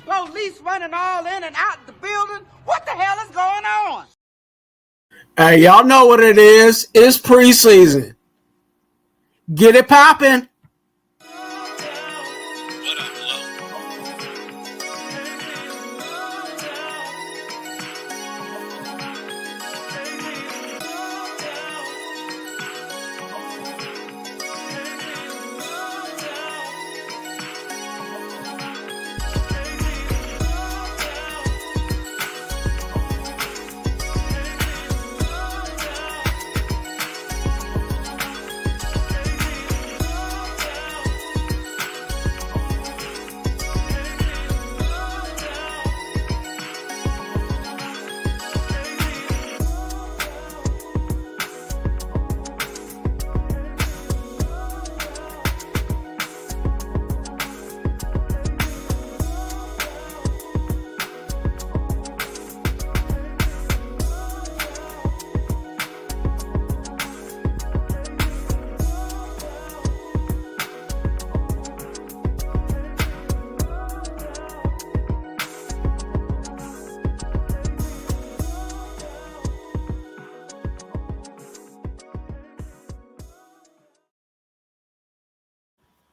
Police running all in and out the building. What the hell is going on? Hey, y'all know what it is. It's preseason. Get it popping.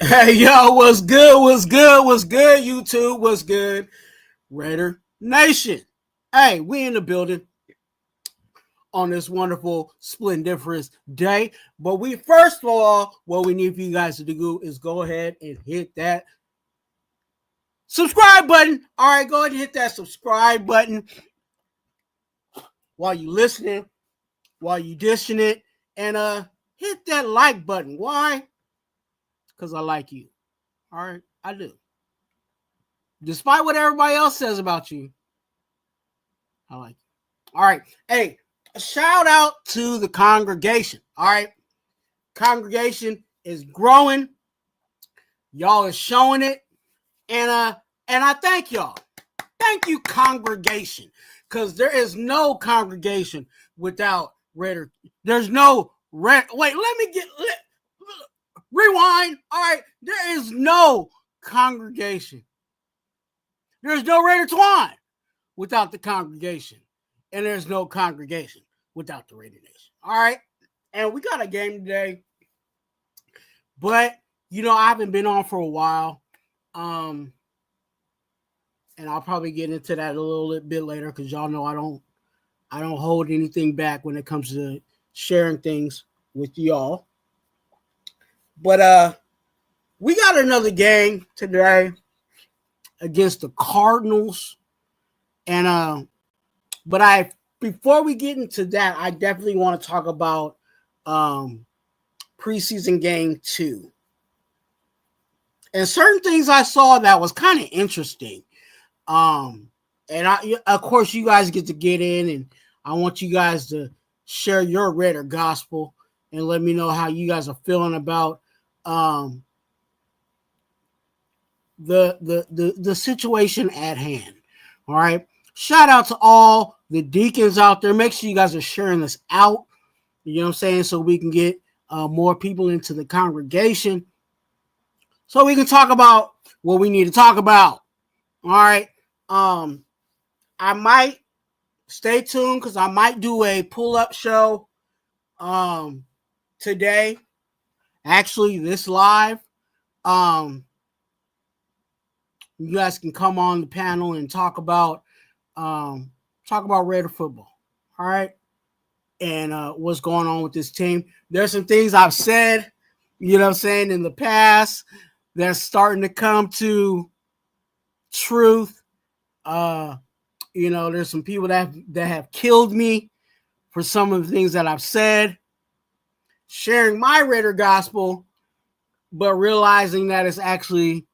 Hey, yo, what's good? What's good? What's good, YouTube? What's good, Raider Nation? Hey, we in the building on this wonderful splendiferous day. But we, first of all, what we need for you guys to do is go ahead and hit that subscribe button. All right, go ahead and hit that subscribe button while you listening, while you dishing it, and hit that like button. Why? Because I like you. All right, I do. Despite what everybody else says about you, I like you. All right, hey, a shout out to the congregation. All right, congregation is growing. Y'all is showing it, and I thank y'all. Thank you, congregation, because there is no congregation without Raider. There's no Wait, let me get. Rewind. All right. There is no congregation. There's no Raider Twuan without the congregation. And there's no congregation without the Raider Nation. All right. And we got a game today. But, I haven't been on for a while. And I'll probably get into that a little bit later because y'all know I don't hold anything back when it comes to sharing things with y'all. But we got another game today against the Cardinals. And but before we get into that, I definitely want to talk about preseason game 2. And certain things I saw that was kind of interesting. And of course you guys get to get in, and I want you guys to share your Raider gospel and let me know how you guys are feeling about the situation at hand. All right. Shout out to all the deacons out there. Make sure you guys are sharing this out. You know what I'm saying? So we can get more people into the congregation. So we can talk about what we need to talk about. All right. I might stay tuned because I might do a pull-up show today. Actually, this live. You guys can come on the panel and talk about Raider football. All right. And what's going on with this team. There's some things I've said, in the past that's starting to come to truth. There's some people that have killed me for some of the things that I've said. Sharing my Raider gospel, but realizing that it's actually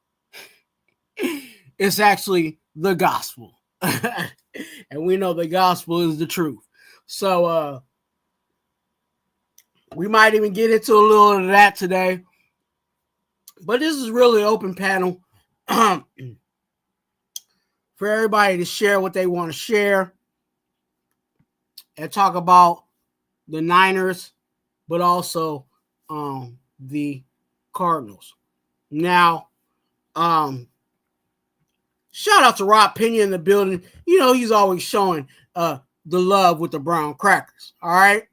the gospel. And we know the gospel is the truth. So we might even get into a little of that today. But this is really an open panel for everybody to share what they want to share and talk about the Niners, but also the Cardinals. Now, Shout out to Rob Pena in the building. You know, he's always showing the love with the brown crackers. All right.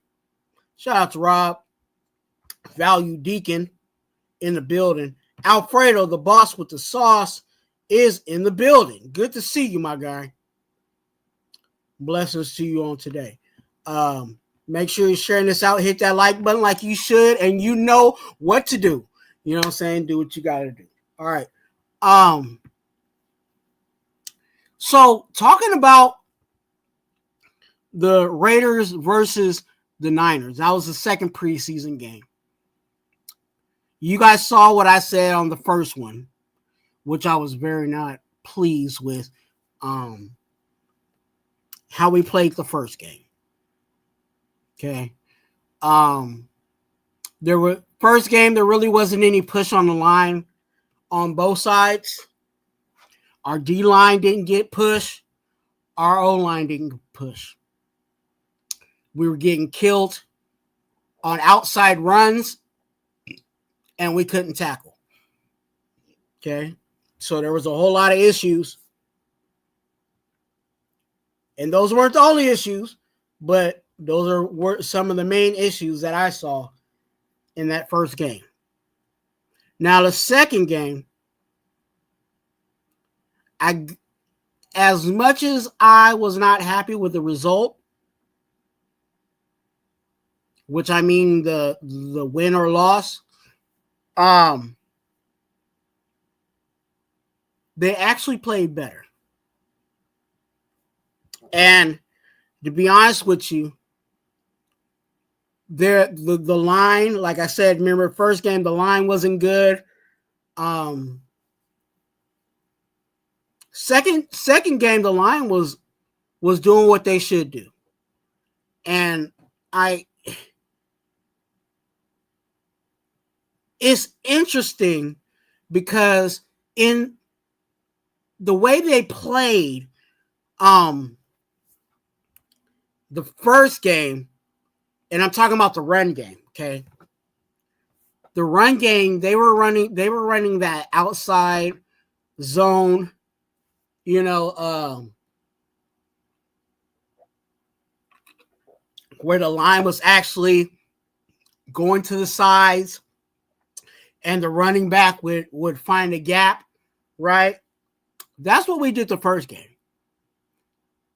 Shout out to Rob. Value Deacon in the building. Alfredo, the boss with the sauce, is in the building. Good to see you, my guy. Blessings to you on today. Make sure you're sharing this out. Hit that like button like you should, and you know what to do. You know what I'm saying? Do what you got to do. All right. So talking about the Raiders versus the Niners, that was the second preseason game. You guys saw what I said on the first one, which I was very not pleased with how we played the first game. Okay. First game, there really wasn't any push on the line on both sides. Our D-line didn't get pushed. Our O-line didn't push. We were getting killed on outside runs, and we couldn't tackle. Okay? So there was a whole lot of issues. And those weren't the only issues, but those were some of the main issues that I saw in that first game. Now, the second game, as much as I was not happy with the result, which I mean the win or loss, they actually played better. And to be honest with you, the line, like I said, remember first game, the line wasn't good. Second game, the line was doing what they should do. And it's interesting because in the way they played the first game, and I'm talking about the run game, okay? The run game, they were running that outside zone, you know, where the line was actually going to the sides and the running back would find a gap, right? That's what we did the first game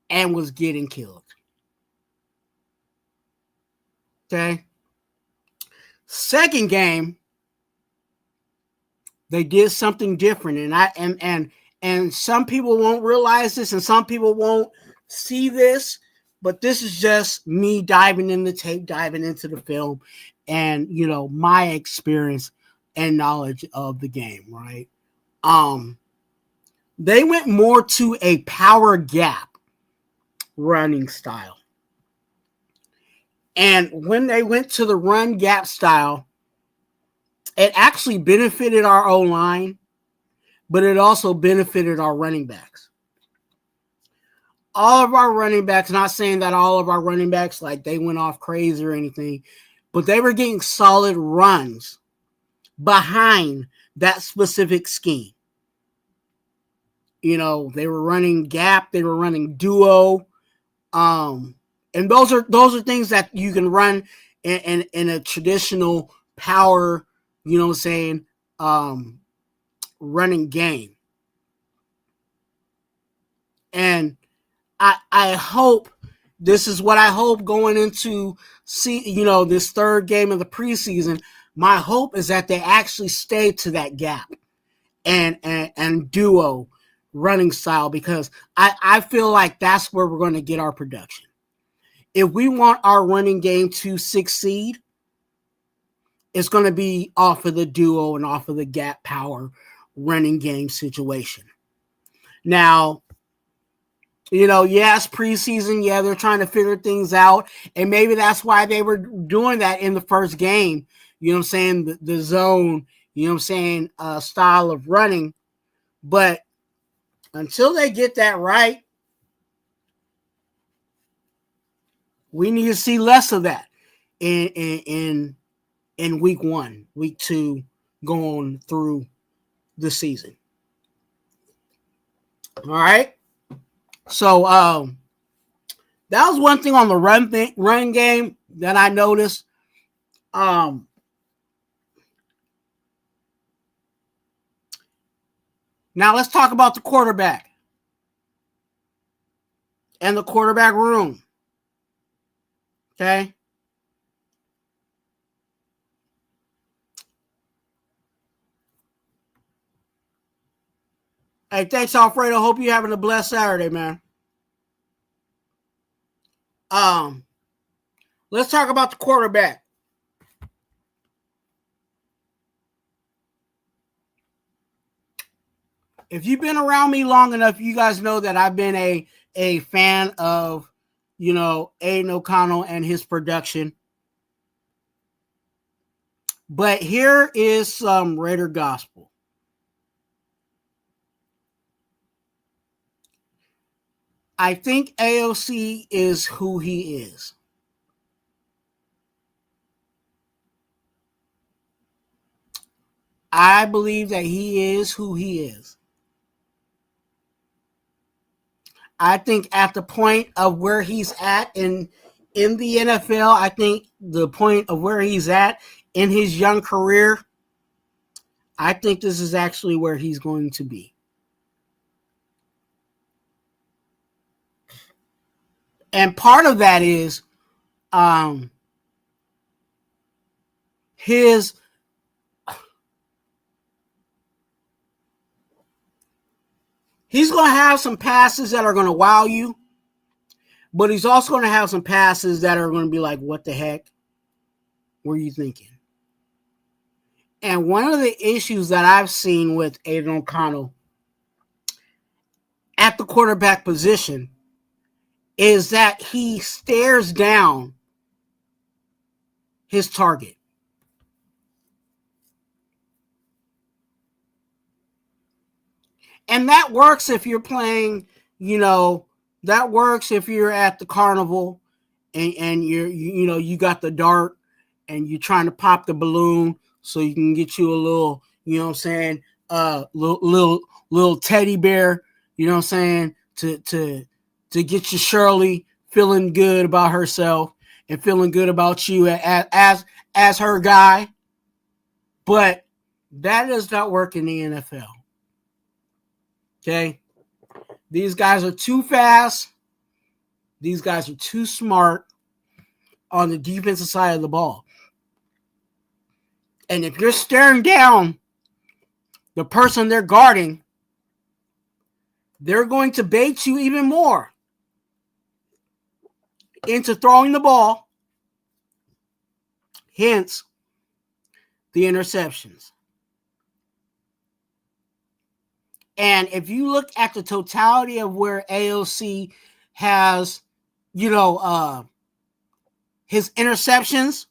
and was getting killed. Okay. Second game, they did something different, and some people won't realize this, and some people won't see this, but this is just me diving in the tape, diving into the film, and you know my experience and knowledge of the game. Right? They went more to a power gap running style. And when they went to the run gap style, it actually benefited our O-line, but it also benefited our running backs. All of our running backs, not saying that all of our running backs, like they went off crazy or anything, but they were getting solid runs behind that specific scheme. You know, they were running gap, they were running duo, and those are things that you can run in a traditional power, you know what I'm saying, running game. And I hope this is what I hope going into this third game of the preseason. My hope is that they actually stay to that gap and duo running style, because I feel like that's where we're going to get our production. If we want our running game to succeed, it's going to be off of the duo and off of the gap power running game situation. Now, you know, yes, preseason, yeah, they're trying to figure things out, and maybe that's why they were doing that in the first game. You know what I'm saying? The zone, you know what I'm saying, style of running. But until they get that right, we need to see less of that in week 1, week 2, going through the season. All right. So that was one thing on the run game that I noticed. Now let's talk about the quarterback and the quarterback room. Okay. Hey, thanks, Alfredo. Hope you're having a blessed Saturday, man. Let's talk about the quarterback. If you've been around me long enough, you guys know that I've been a fan of, Aiden O'Connell and his production. But here is some Raider gospel. I think AOC is who he is. I believe that he is who he is. I think at the point of where he's at in the NFL, I think the point of where he's at in his young career, I think this is actually where he's going to be. And part of that is he's going to have some passes that are going to wow you, but he's also going to have some passes that are going to be like, what the heck were you thinking? And one of the issues that I've seen with Aiden O'Connell at the quarterback position is that he stares down his target. And that works if you're playing, that works if you're at the carnival and you got the dart and you're trying to pop the balloon so you can get you a little, little teddy bear, to get you Shirley feeling good about herself and feeling good about you as her guy. But that does not work in the NFL. Okay? These guys are too fast. These guys are too smart on the defensive side of the ball. And if you're staring down the person they're guarding, they're going to bait you even more into throwing the ball, hence the interceptions. And if you look at the totality of where AOC has, his interceptions,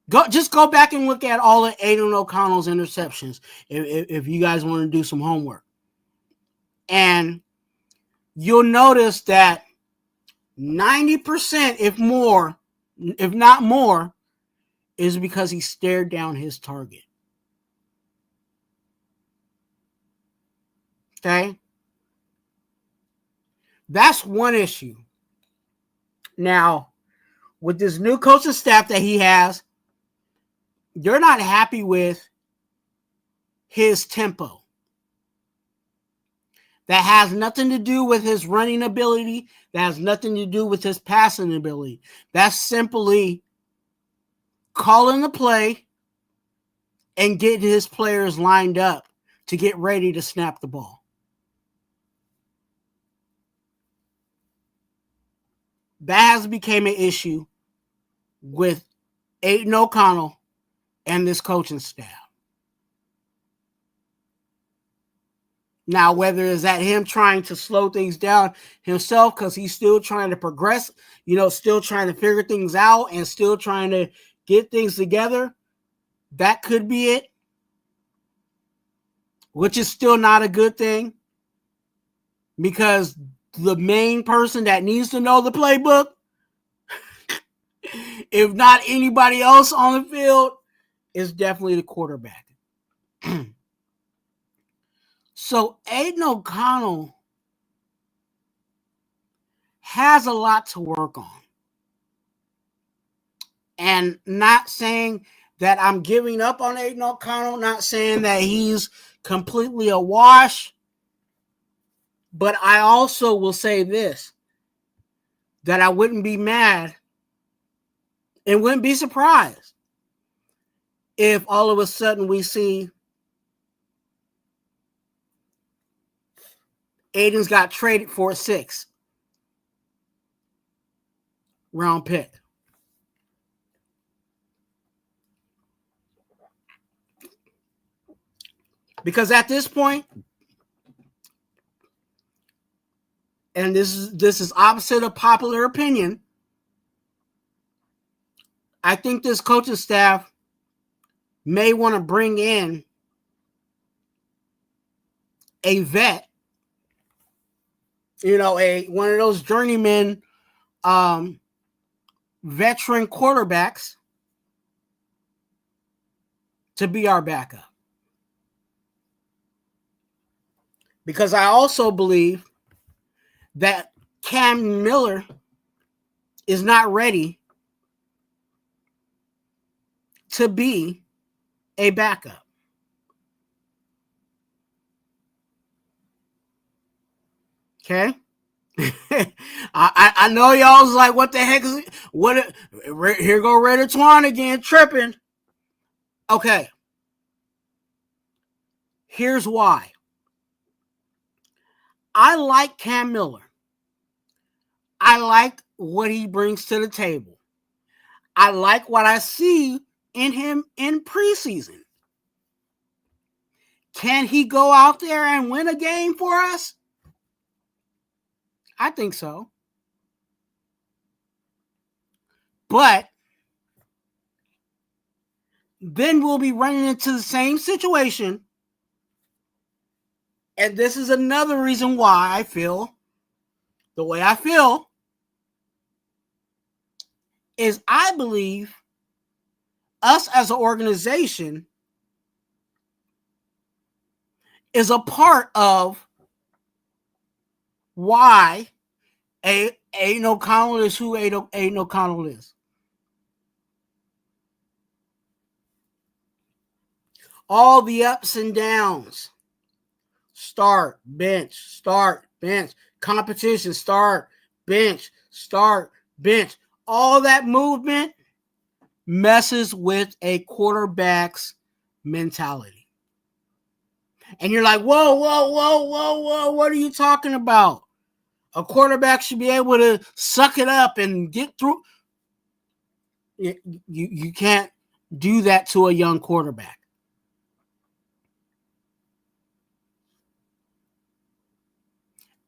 go back and look at all of Aiden O'Connell's interceptions if you guys want to do some homework. And you'll notice that 90%, if not more, is because he stared down his target. Okay? That's one issue. Now, with this new coaching staff that he has, you're not happy with his tempo. That has nothing to do with his running ability. That has nothing to do with his passing ability. That's simply calling the play and getting his players lined up to get ready to snap the ball. That has become an issue with Aiden O'Connell and this coaching staff. Now, whether it's that him trying to slow things down himself because he's still trying to progress, still trying to figure things out and still trying to get things together, that could be it, which is still not a good thing because the main person that needs to know the playbook, if not anybody else on the field, is definitely the quarterback. So Aiden O'Connell has a lot to work on. And not saying that I'm giving up on Aiden O'Connell, not saying that he's completely a wash. But I also will say this, that I wouldn't be mad and wouldn't be surprised if all of a sudden we see Aiden's got traded for a 6th round pick. Because at this point, and this is opposite of popular opinion, I think this coaching staff may want to bring in a vet, one of those journeyman veteran quarterbacks to be our backup. Because I also believe that Cam Miller is not ready to be a backup. Okay? I know y'all was like, what the heck is it? Here go Raider Twuan again, tripping. Okay. Here's why. I like Cam Miller. I like what he brings to the table. I like what I see in him in preseason. Can he go out there and win a game for us? I think so. But then we'll be running into the same situation. And this is another reason why I feel the way I feel is I believe us as an organization is a part of why Aiden O'Connell is who Aiden O'Connell is. All the ups and downs. Start, bench, competition, start, bench. All that movement messes with a quarterback's mentality. And you're like, whoa, what are you talking about? A quarterback should be able to suck it up and get through. You can't do that to a young quarterback.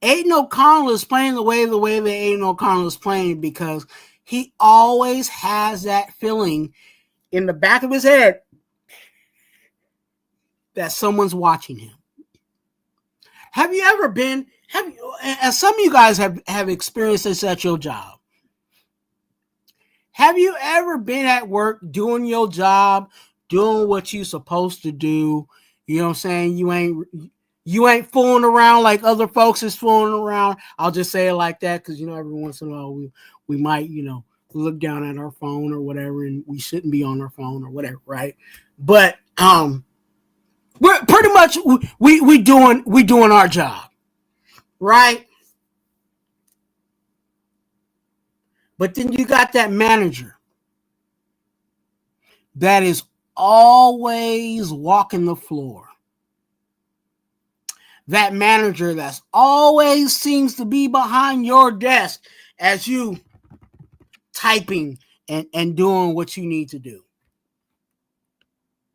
Aiden O'Connell is playing the way that Aiden O'Connell is playing because he always has that feeling in the back of his head that someone's watching him. Have you ever been, and some of you guys have experienced this at your job. Have you ever been at work doing your job, doing what you're supposed to do? You know what I'm saying? You ain't fooling around like other folks is fooling around. I'll just say it like that because, every once in a while we might, look down at our phone or whatever, and we shouldn't be on our phone or whatever, right? But we're pretty much we doing our job, right? But then you got that manager that is always walking the floor. That manager that's always seems to be behind your desk as you typing and doing what you need to do.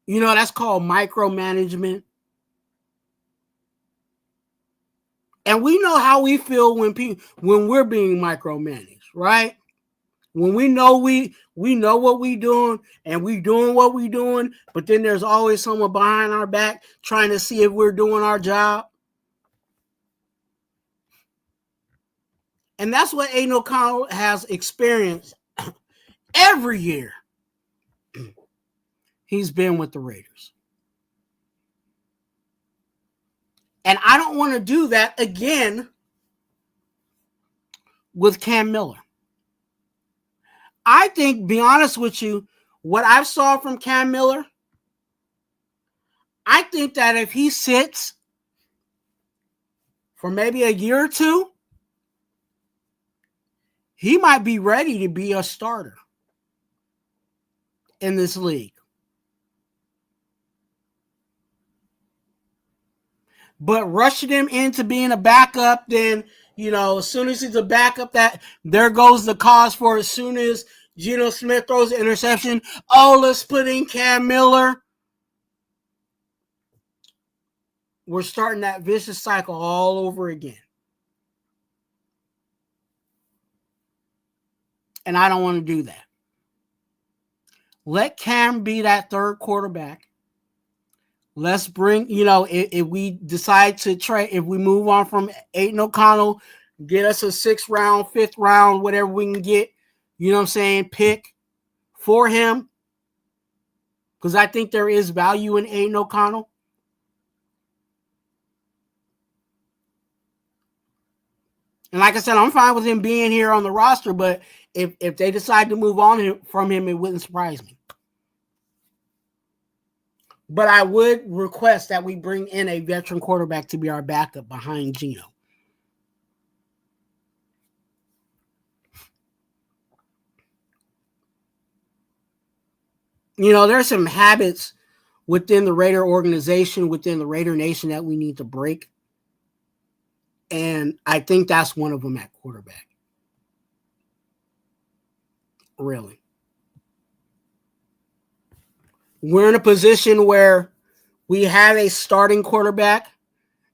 That's called micromanagement. And we know how we feel when we're being micromanaged, right? When we know what we doing and we doing what we doing, but then there's always someone behind our back trying to see if we're doing our job. And that's what Aiden O'Connell has experienced every year he's been with the Raiders. And I don't want to do that again with Cam Miller. I think, be honest with you, what I saw from Cam Miller, I think that if he sits for maybe a year or two, he might be ready to be a starter in this league. But rushing him into being a backup, then, as soon as he's a backup, that there goes the cause for it. As soon as Geno Smith throws an interception, let's put in Cam Miller. We're starting that vicious cycle all over again. And I don't want to do that. Let Cam be that third quarterback. Let's bring, if we decide to trade, if we move on from Aiden O'Connell, get us a 6th round, 5th round, whatever we can get, pick for him. Because I think there is value in Aiden O'Connell. And like I said, I'm fine with him being here on the roster, but if they decide to move on from him, it wouldn't surprise me. But I would request that we bring in a veteran quarterback to be our backup behind Geno. There's some habits within the Raider organization, within the Raider Nation that we need to break. And I think that's one of them at quarterback. Really. We're in a position where we have a starting quarterback.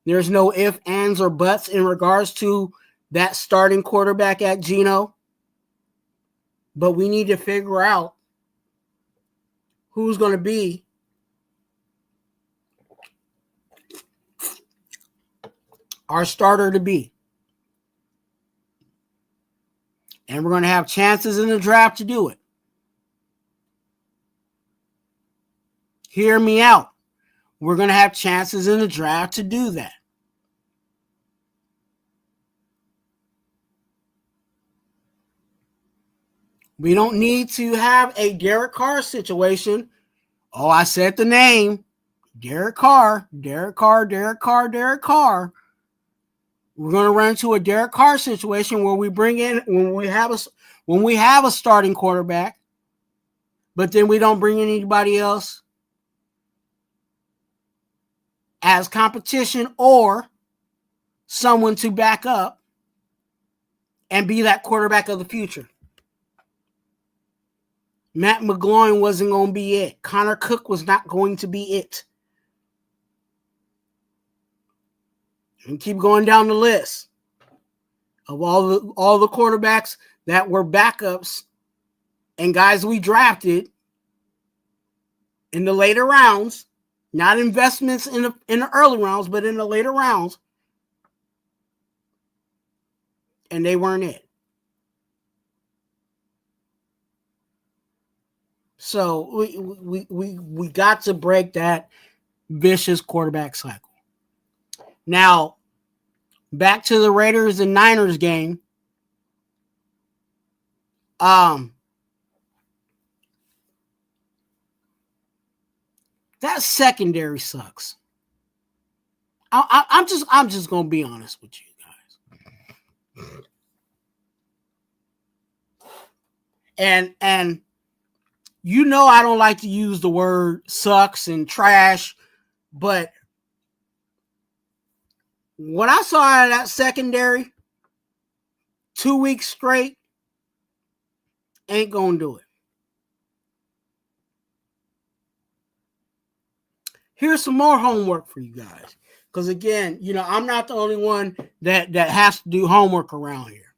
There's no ifs, ands, or buts in regards to that starting quarterback at Geno. But we need to figure out who's going to be our starter to be. And we're going to have chances in the draft to do it. Hear me out. We're going to have chances in the draft to do that. We don't need to have a Derek Carr situation. Oh, I said the name. Derek Carr. We're going to run into a Derek Carr situation where we bring in when we have a starting quarterback, but then we don't bring in anybody else as competition or someone to back up and be that quarterback of the future. Matt McGloin wasn't going to be it. Connor Cook was not going to be it. And keep going down the list of all the quarterbacks that were backups and guys we drafted in the later rounds, not investments in the early rounds, but in the later rounds, and they weren't it. So we got to break that vicious quarterback cycle. Now, back to the Raiders and Niners game. That secondary sucks. I'm just gonna be honest with you guys. And I don't like to use the word sucks and trash, but what I saw out of that secondary 2 weeks straight ain't gonna do it. Here's some more homework for you guys. Because again, I'm not the only one that has to do homework around here.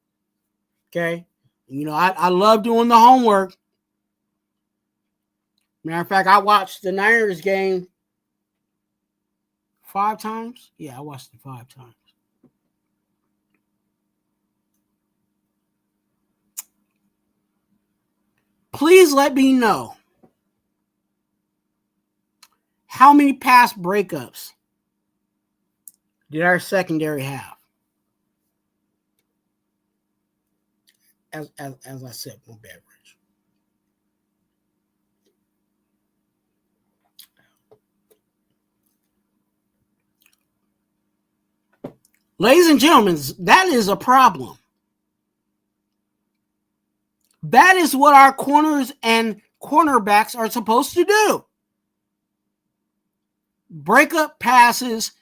Okay? I love doing the homework. Matter of fact, I watched the Niners game 5 times. Yeah, I watched it 5 times. Please let me know how many pass breakups did our secondary have? As I said, more beverage. Ladies and gentlemen, that is a problem. That is what our corners and cornerbacks are supposed to do. Break up passes,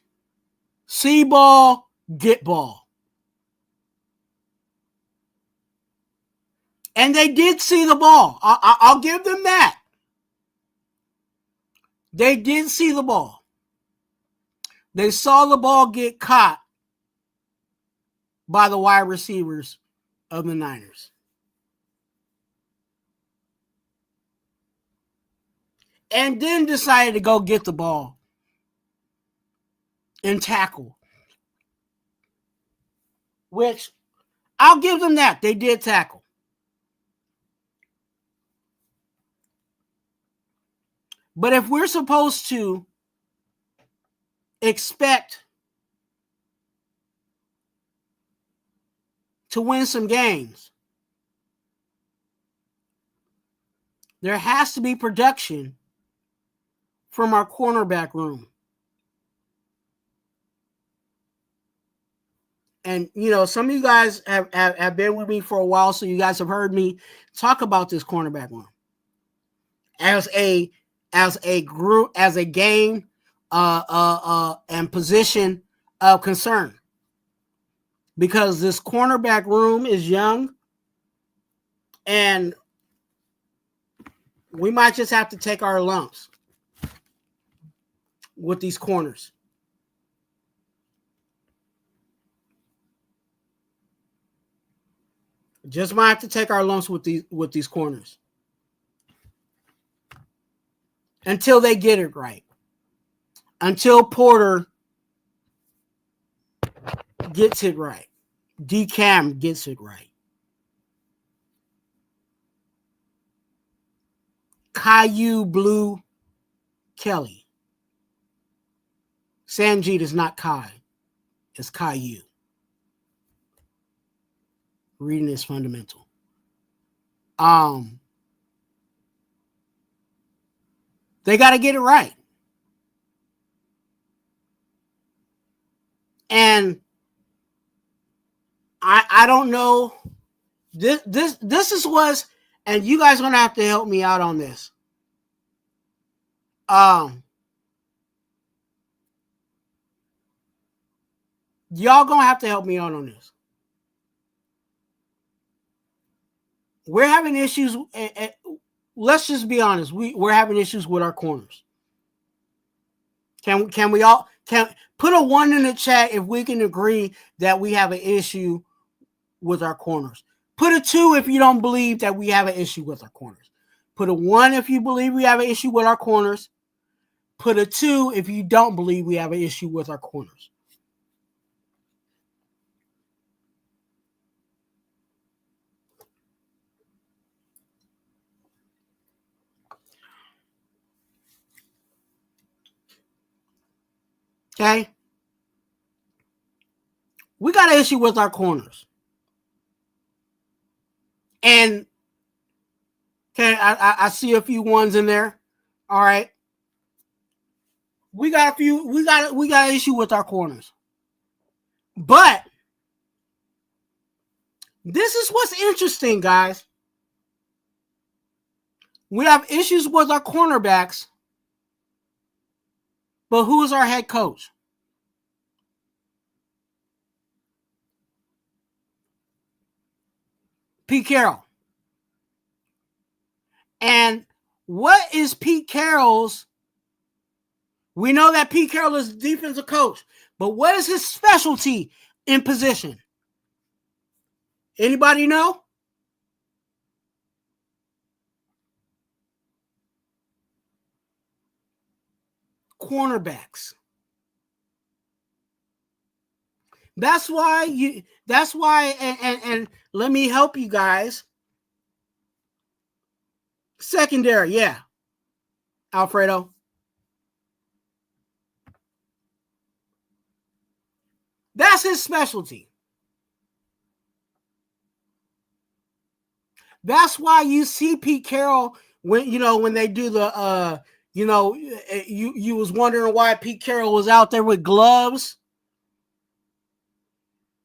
see ball, get ball. And they did see the ball. I'll give them that. They did see the ball. They saw the ball get caught by the wide receivers of the Niners. And then decided to go get the ball and tackle. Which, I'll give them that. They did tackle. But if we're supposed to expect to win some games, there has to be production from our cornerback room. And, you know, some of you guys have been with me for a while, so you guys have heard me talk about this cornerback room as a group, as a game and position of concern. Because this cornerback room is young, and we might just have to take our lumps with these corners. Just might have to take our lumps with these corners until they get it right. Until Porter gets it right. D-Cam gets it right. Caillou Blue Kelly. Sanjeet is not Kai. It's Caillou. Reading is fundamental. They got to get it right. And I don't know. This is what's, and you guys are gonna have to help me out on this. Y'all gonna have to help me out on this. We're having issues. Let's just be honest. We're having issues with our corners. Can we all put a 1 in the chat if we can agree that we have an issue with our corners? Put a 2 if you don't believe that we have an issue with our corners. Put a 1 if you believe we have an issue with our corners. Put a 2 if you don't believe we have an issue with our corners. Okay? We got an issue with our corners. And okay, I see a few 1s in there. All right. We got an issue with our corners. But this is what's interesting, guys. We have issues with our cornerbacks, but who is our head coach? Pete Carroll. And what is Pete Carroll's? We know that Pete Carroll is the defensive coach, but what is his specialty in position? Anybody know? Cornerbacks. That's why and let me help you guys. Secondary, yeah. Alfredo. his specialty. That's why you see Pete Carroll when they do the you was wondering why Pete Carroll was out there with gloves,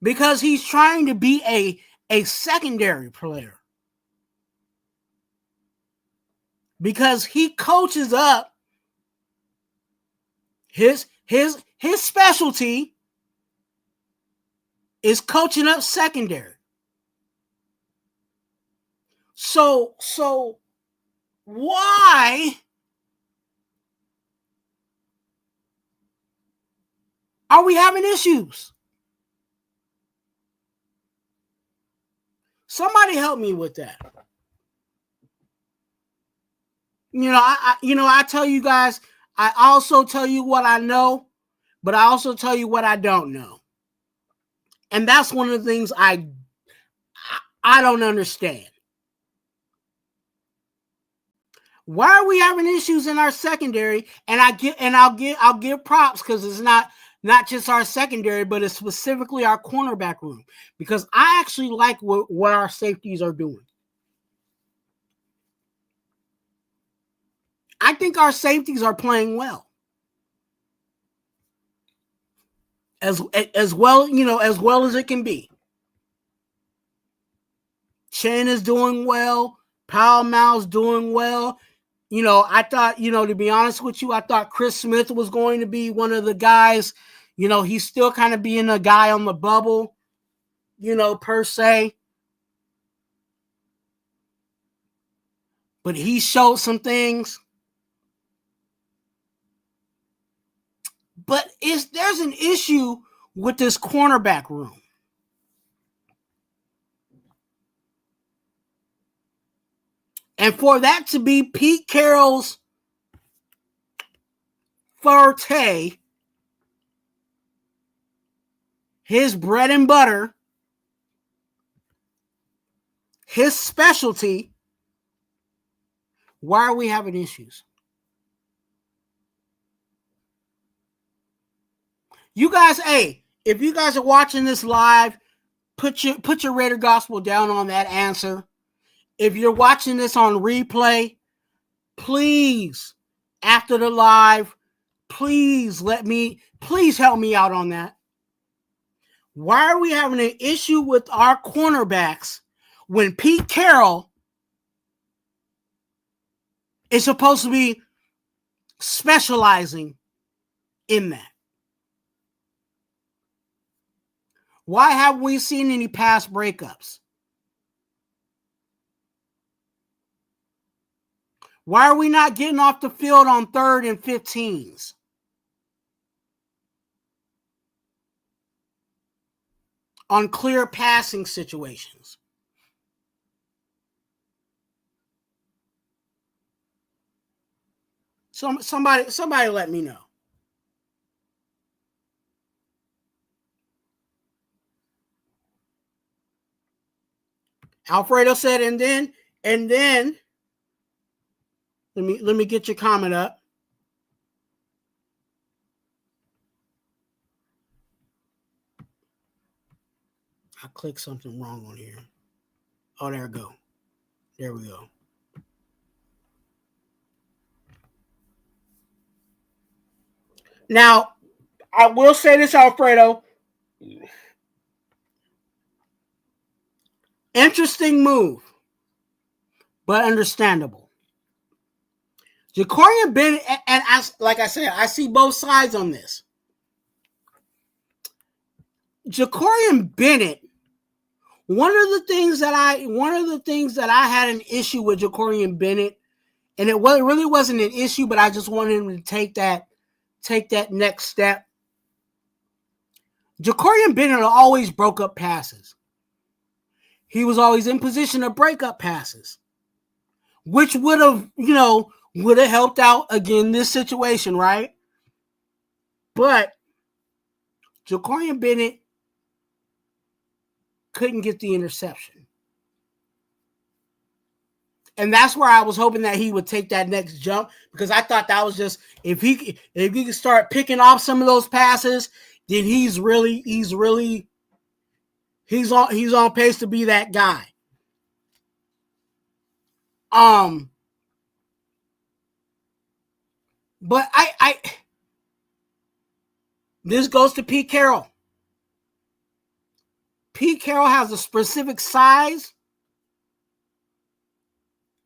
because he's trying to be a secondary player, because he coaches up his specialty is coaching up secondary. So why are we having issues? Somebody help me with that. I tell you guys, I also tell you what I know, but I also tell you what I don't know. And that's one of the things I don't understand. Why are we having issues in our secondary? And I'll give props, because it's not just our secondary, but it's specifically our cornerback room, because I actually like what our safeties are doing. I think our safeties are playing well. As well as it can be. Chen is doing well. Powell Mal's doing well. I thought, to be honest with you, I thought Chris Smith was going to be one of the guys. He's still kind of being a guy on the bubble, per se. But he showed some things. But there's an issue with this cornerback room. And for that to be Pete Carroll's forte, his bread and butter, his specialty, why are we having issues? You guys, if you guys are watching this live, put your Raider Gospel down on that answer. If you're watching this on replay, please, after the live, please help me out on that. Why are we having an issue with our cornerbacks when Pete Carroll is supposed to be specializing in that? Why haven't we seen any pass breakups? Why are we not getting off the field on 3rd and 15s? On clear passing situations? Somebody let me know. Alfredo said, and then let me get your comment up. I clicked something wrong on here. Oh, there we go. There we go. Now, I will say this, Alfredo. Interesting move, but understandable. Jacorian Bennett, and like I said, I see both sides on this. Jacorian Bennett, one of the things that I had an issue with Jacorian Bennett, and it really wasn't an issue, but I just wanted him to take that next step. Jacorian Bennett always broke up passes. He was always in position to break up passes, which would have helped out again this situation, right? But Jacorian Bennett couldn't get the interception. And that's where I was hoping that he would take that next jump, because I thought that was just, if he could start picking off some of those passes, then he's on pace to be that guy. But I this goes to Pete Carroll. Pete Carroll has a specific size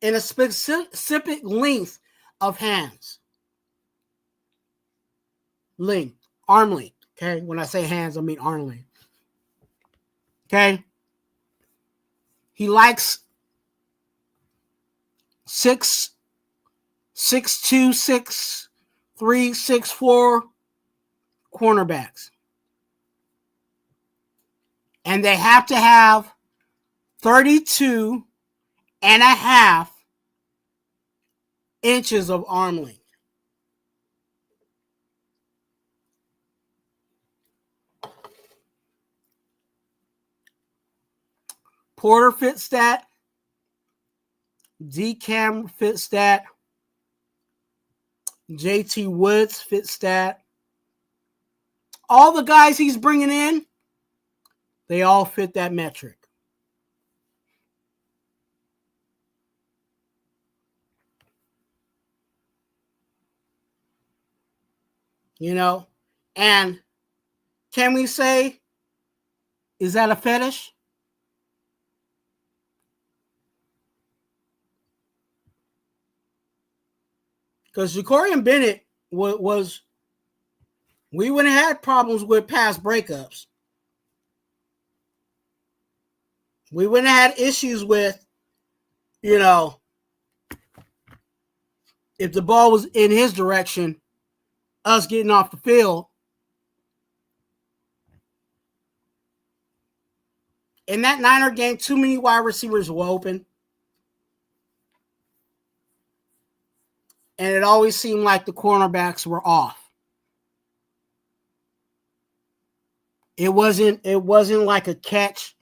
and a specific length of hands. Length, arm length. Okay, when I say hands, I mean arm length. Okay, he likes 6'2", 6'3", 6'4" cornerbacks. And they have to have 32 and a half inches of arm length. Porter fits that. D-Cam fits that. JT Woods fits that. All the guys he's bringing in, they all fit that metric. You know, and can we say, is that a fetish? Because Ja'Cory Bennett was, we wouldn't have had problems with past breakups. We wouldn't have had issues with, you know, if the ball was in his direction, us getting off the field. In that Niner game, too many wide receivers were open. And it always seemed like the cornerbacks were off. It wasn't like a catch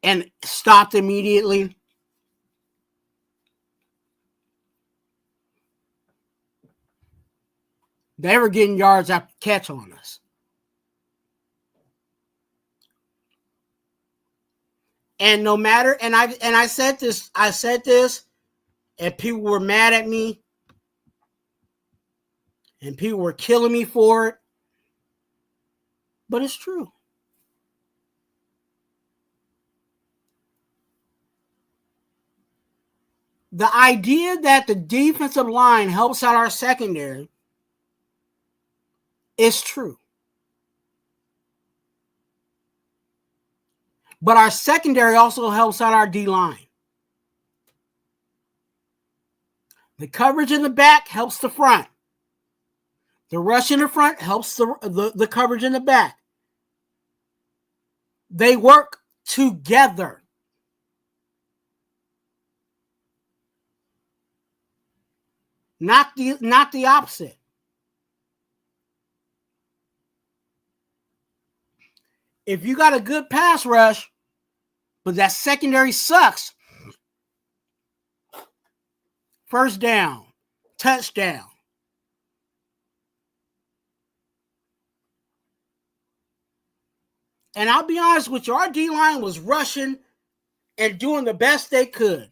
and stopped immediately. They were getting yards after catch on us. And no matter, and I said this, and people were mad at me. And people were killing me for it. But it's true. The idea that the defensive line helps out our secondary is true. But our secondary also helps out our D-line. The coverage in the back helps the front. The rush in the front helps the coverage in the back. They work together. Not the opposite. If you got a good pass rush, but that secondary sucks, first down, touchdown. And I'll be honest with you, our D-line was rushing and doing the best they could.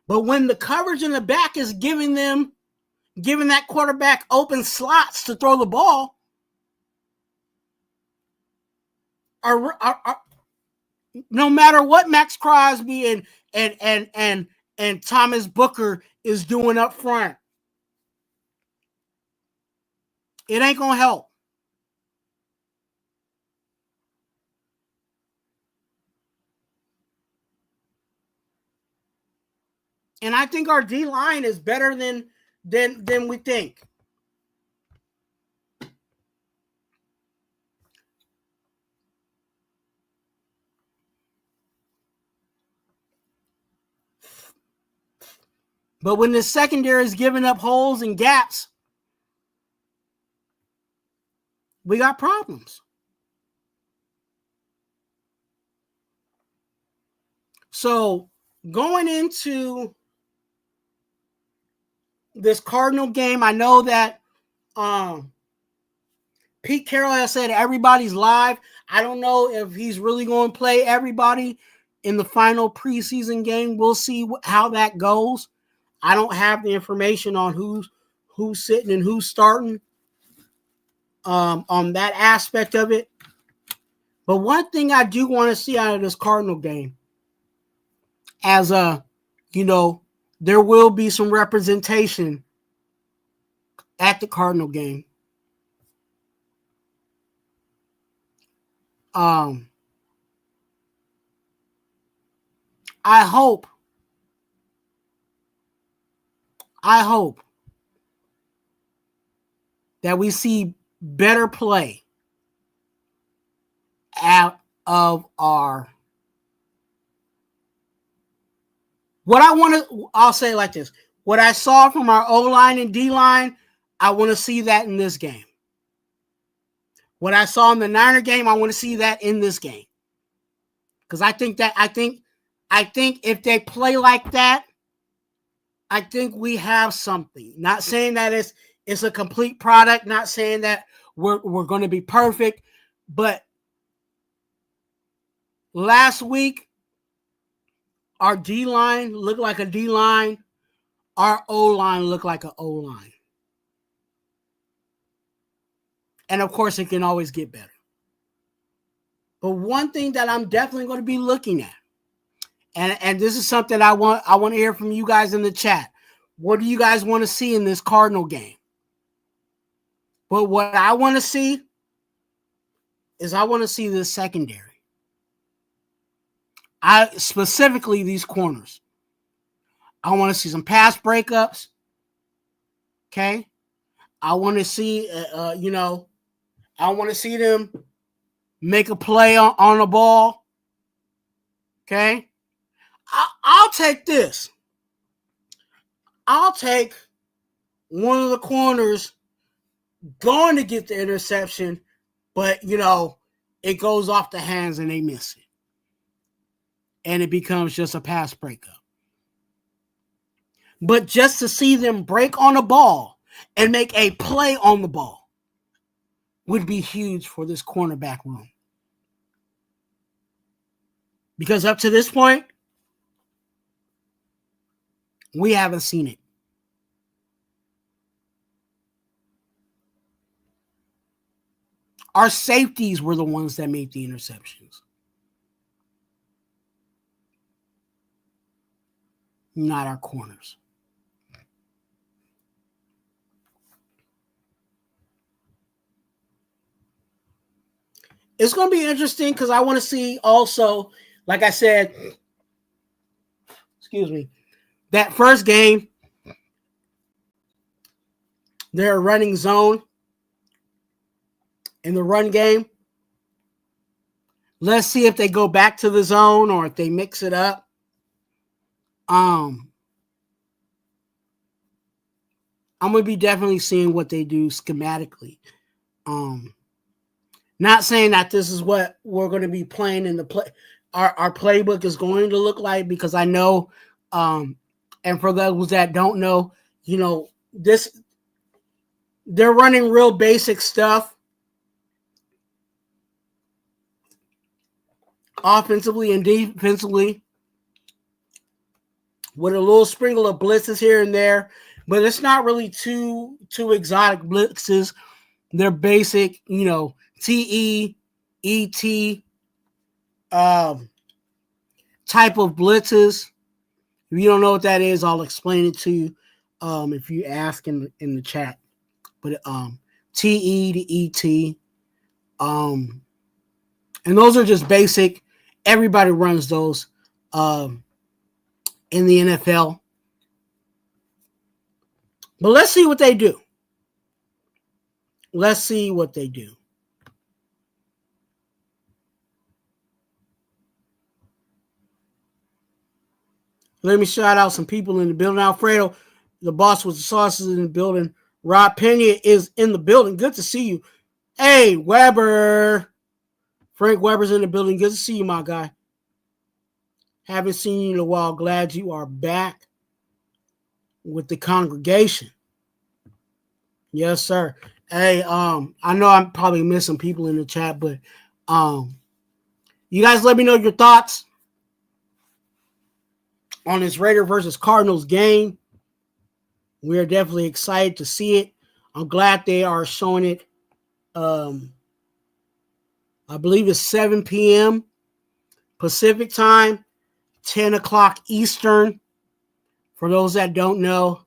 But when the coverage in the back is giving that quarterback open slots to throw the ball, no matter what Max Crosby and Thomas Booker is doing up front, it ain't gonna help. And I think our D-line is better than we think. But when the secondary is giving up holes and gaps, we got problems. So going into this Cardinal game, I know that Pete Carroll has said everybody's live. I don't know if he's really going to play everybody in the final preseason game. We'll see how that goes. I don't have the information on who's sitting and who's starting on that aspect of it. But one thing I do want to see out of this Cardinal game, as there will be some representation at the Cardinal game. I hope that we see better play out of our. I'll say it like this. What I saw from our O-line and D-line, I want to see that in this game. What I saw in the Niner game, I want to see that in this game. Because I think if they play like that, I think we have something. Not saying that it's a complete product, not saying that we're going to be perfect, but last week, our D-line looked like a D-line. Our O-line looked like an O-line. And, of course, it can always get better. But one thing that I'm definitely going to be looking at, and this is something I want to hear from you guys in the chat. What do you guys want to see in this Cardinal game? But what I want to see is I want to see this secondary. Specifically these corners. I want to see some pass breakups. Okay. I want to see, I want to see them make a play on the ball. Okay. I'll take this. I'll take one of the corners going to get the interception, but, it goes off the hands and they miss it. And it becomes just a pass breakup. But just to see them break on the ball and make a play on the ball would be huge for this cornerback room. Because up to this point, we haven't seen it. Our safeties were the ones that made the interceptions. Not our corners. It's going to be interesting because I want to see also, like I said, that first game, they're running zone in the run game. Let's see if they go back to the zone or if they mix it up. I'm going to be definitely seeing what they do schematically. Not saying that this is what we're going to be playing in the play. Our playbook is going to look like, because I know, and for those that don't know, they're running real basic stuff offensively and defensively, with a little sprinkle of blitzes here and there, but it's not really too exotic blitzes. They're basic, TE, ET type of blitzes. If you don't know what that is, I'll explain it to you if you ask in the chat. But TE to ET, and those are just basic. Everybody runs those in the NFL. But let's see what they do. Let's see what they do. Let me shout out some people in the building. Alfredo, the boss with the sauces, in the building. Rob Pena is in the building. Good to see you. Hey, Weber. Frank Weber's in the building. Good to see you, my guy. Haven't seen you in a while. Glad you are back with the congregation. Yes, sir. Hey, I know I'm probably missing people in the chat, but you guys let me know your thoughts on this Raider versus Cardinals game. We're definitely excited to see it. I'm glad they are showing it. I believe it's 7 p.m. Pacific time, 10 o'clock Eastern. For those that don't know,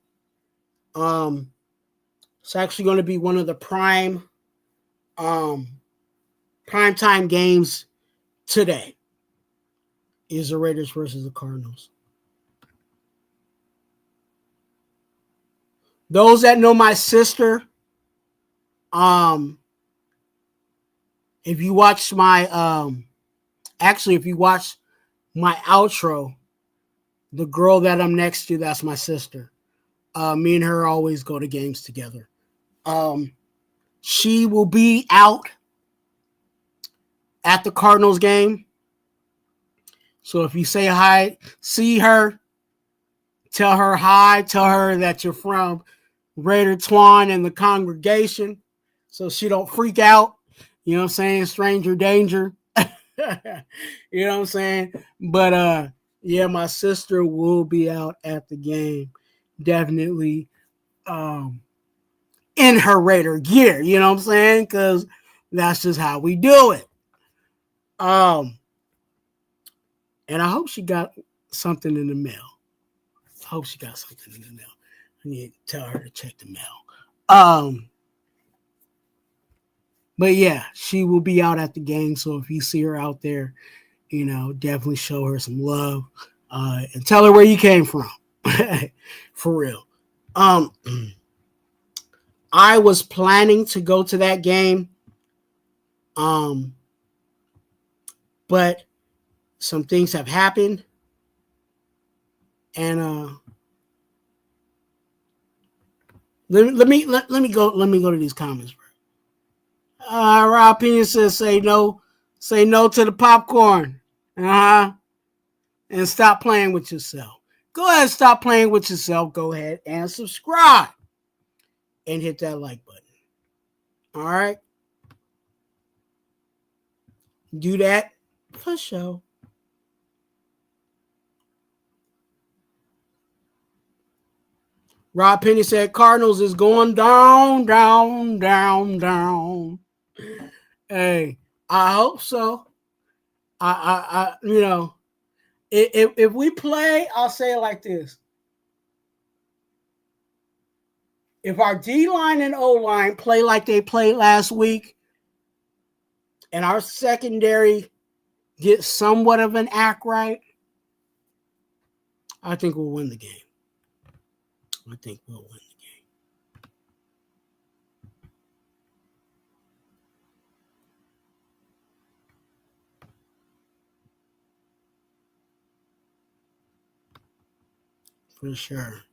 it's actually going to be one of the prime time games today. Is the Raiders versus the Cardinals. Those that know my sister, if you watch my if you watch my outro, the girl that I'm next to, that's my sister. Me and her always go to games together. She will be out at the Cardinals game. So if you say hi, see her, tell her hi, tell her that you're from Raider Twuan and the congregation, so she don't freak out. You know what I'm saying? Stranger danger. You know what I'm saying? But yeah, my sister will be out at the game. Definitely in her Raider gear. You know what I'm saying? Because that's just how we do it. And I hope she got something in the mail. I hope she got something in the mail. I need to tell her to check the mail. But yeah, she will be out at the game. So if you see her out there, you know, definitely show her some love and tell her where you came from. For real. I was planning to go to that game. But some things have happened. And let me go to these comments, bro. Rob Pena says say no to the popcorn. And stop playing with yourself. Go ahead and stop playing with yourself. Go ahead and subscribe. And hit that like button. All right? Do that for sure. Rob Penny said Cardinals is going down. Hey, I hope so. I you know, if we play, I'll say it like this. If our D-line and O-line play like they played last week, and our secondary gets somewhat of an act right, I think we'll win the game. I think we'll win the game. For sure.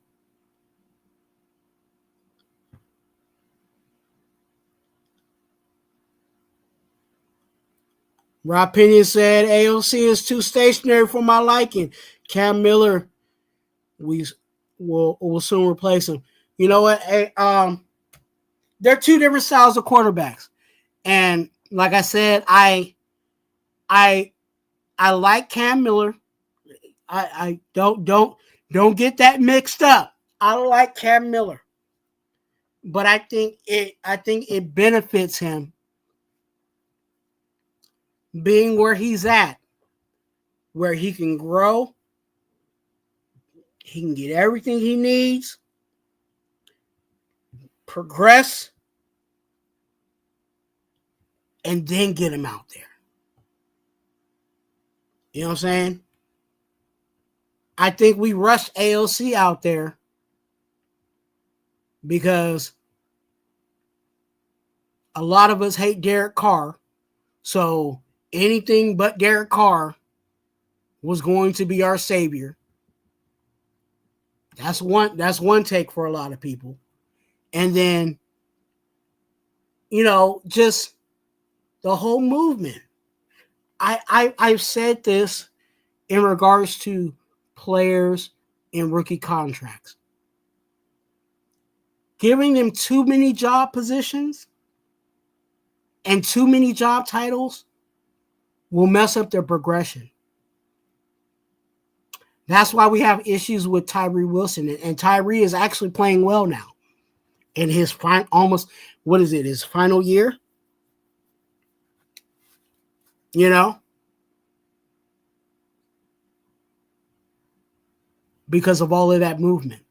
Rob Pinion said AOC is too stationary for my liking. Cam Miller, we will soon replace him. You know what? They're two different styles of quarterbacks, and like I said, I like Cam Miller. I don't get that mixed up. I like Cam Miller, but I think it benefits him being where he's at, where he can grow, he can get everything he needs, progress, and then get him out there. You know what I'm saying? I think we rushed AOC out there because a lot of us hate Derek Carr. So anything but Derek Carr was going to be our savior. That's one take for a lot of people. And then, you know, just the whole movement. I've said this in regards to players in rookie contracts. giving them too many job positions and too many job titles will mess up their progression. That's why we have issues with Tyree Wilson. And Tyree is actually playing well now. In his his final year? You know? Because of all of that movement.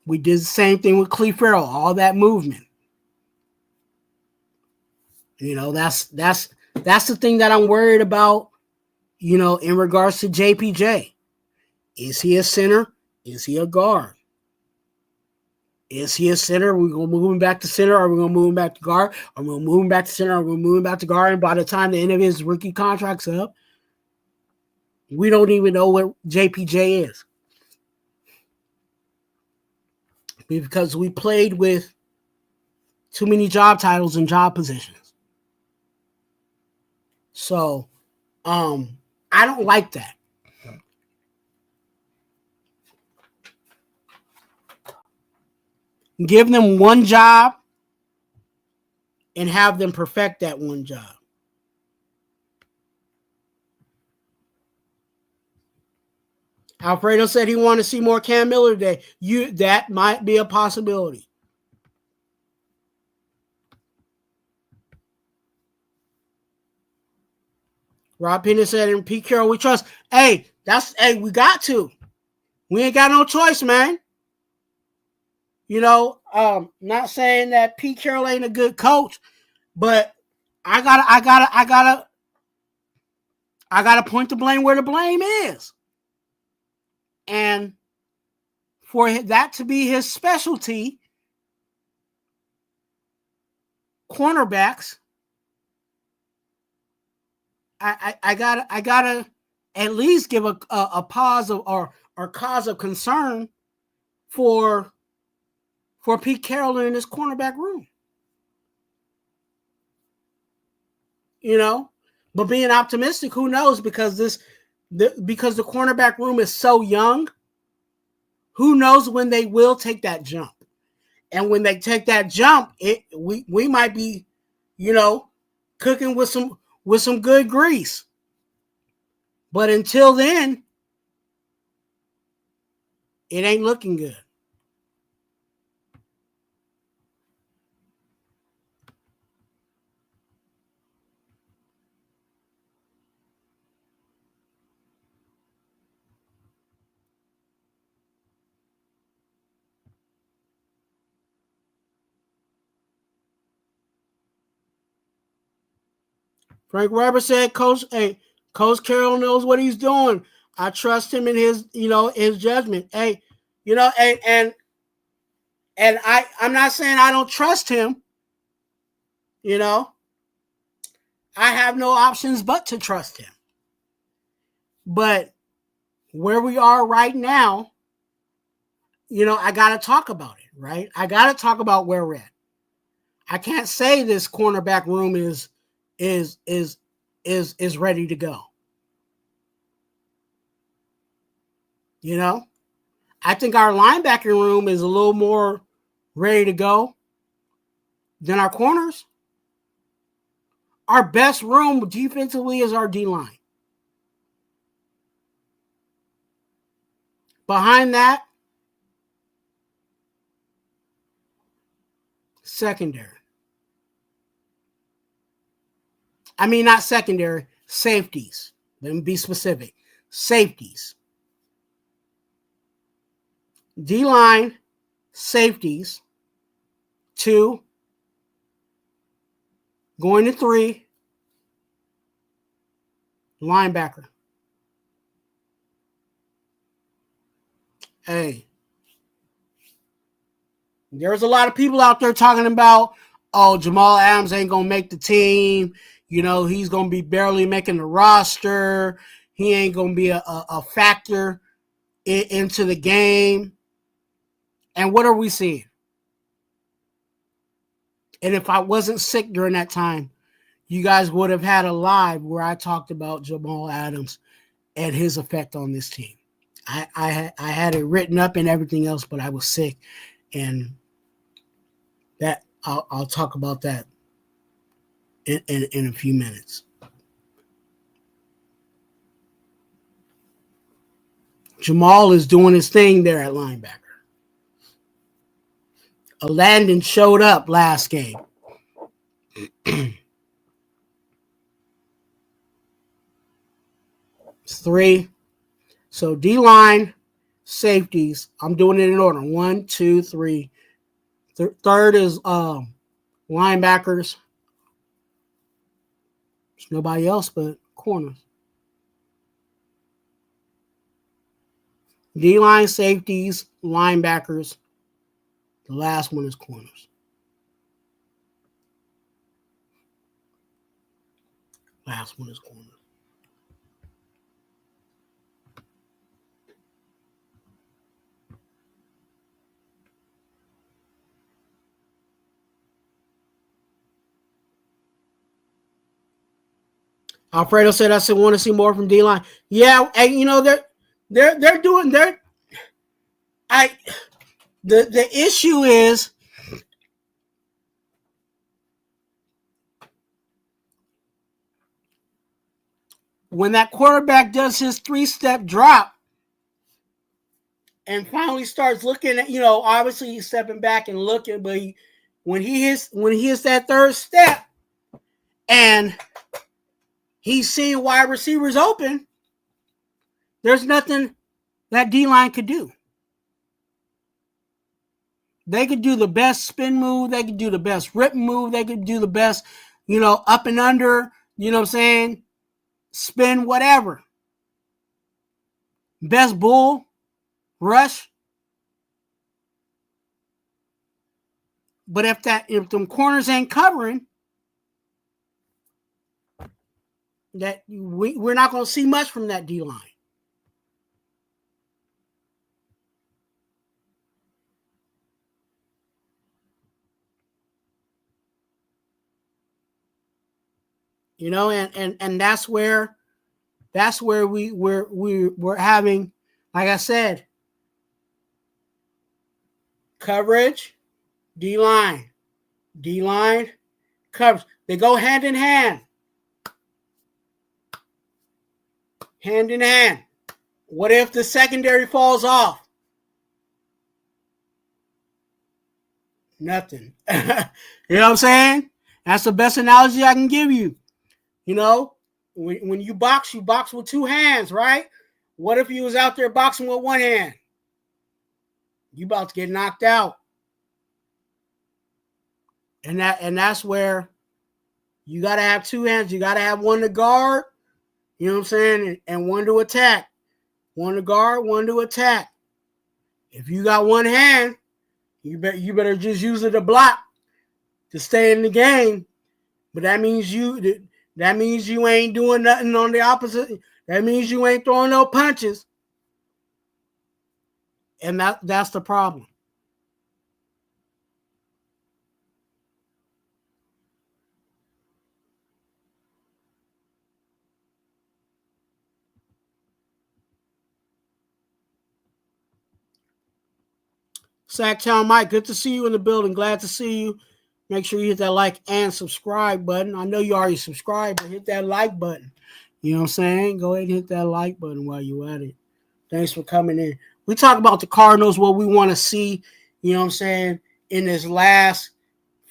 We did the same thing with Cleve Farrell, all that movement. You know, that's the thing that I'm worried about, you know, in regards to JPJ. Is he a center? Is he a guard? Is he a center? Are we going to move him back to center? Are we going to move him back to guard? Are we going to move him back to center? Are we going to move him back to guard? And by the time the end of his rookie contract's up, we don't even know what JPJ is. Because we played with too many job titles and job positions. So, I don't like that. Give them one job and have them perfect that one job. Alfredo said he wanted to see more Cam Miller today. That might be a possibility. Rob Pena said, and Pete Carroll, we trust. Hey, we got to. We ain't got no choice, man. You know, not saying that Pete Carroll ain't a good coach, but I gotta point the blame where the blame is. And for that to be his specialty, cornerbacks, I gotta at least give a pause or cause of concern for Pete Carroll in this cornerback room. You know, but being optimistic, who knows? Because the cornerback room is so young, who knows when they will take that jump? And when they take that jump, we might be, you know, cooking with some good grease. But until then, it ain't looking good. Frank Weber said, Coach Carroll knows what he's doing. I trust him in his judgment. Hey, you know, and I'm not saying I don't trust him. You know, I have no options but to trust him. But where we are right now, you know, I got to talk about it, right? I got to talk about where we're at. I can't say this cornerback room is ready to go. You know, I think our linebacking room is a little more ready to go than our corners. Our best room defensively is our D-line. Behind that, secondary. I mean, not secondary, safeties. Let me be specific. Safeties. D-line, safeties, 2, going to 3, linebacker. Hey, there's a lot of people out there talking about, oh, Jamal Adams ain't going to make the team. You know, he's going to be barely making the roster. He ain't going to be a factor into the game. And what are we seeing? And if I wasn't sick during that time, you guys would have had a live where I talked about Jamal Adams and his effect on this team. I had it written up and everything else, but I was sick, and that I'll talk about that in a few minutes. Jamal is doing his thing there at linebacker. Landon showed up last game. 3. So D-line, safeties. I'm doing it in order. 1, 2, 3. Third is linebackers. There's nobody else but corners. D-line, safeties, linebackers. The last one is corners. Last one is corners. Alfredo said, "I said want to see more from D-line." Yeah, and you know they're doing their. The issue is when that quarterback does his 3-step drop and finally starts looking at, obviously he's stepping back and looking, but when he hits that 3rd step and he's seeing wide receivers open, there's nothing that D-line could do. They could do the best spin move. They could do the best rip move. They could do the best, up and under, you know what I'm saying? Spin, whatever. Best bull rush. But if them corners ain't covering, that we're not going to see much from that D-line. And that's where we're having, like I said, coverage, D-line, coverage. They go hand in hand. Hand in hand. What if the secondary falls off? Nothing. You know what I'm saying? That's the best analogy I can give you. When you box with 2 hands, right? What if you was out there boxing with 1 hand? You about to get knocked out. And that's where you got to have 2 hands. You got to have one to guard, you know what I'm saying, and one to attack. One to guard, one to attack. If you got 1 hand, you better just use it to block to stay in the game. But that means you ain't doing nothing on the opposite. That means you ain't throwing no punches. And that's the problem. Sacktown Mike, good to see you in the building. Glad to see you. Make sure you hit that like and subscribe button. I know you already subscribed, but hit that like button. You know what I'm saying? Go ahead and hit that like button while you're at it. Thanks for coming in. We talk about the Cardinals, what we want to see, you know what I'm saying, in this last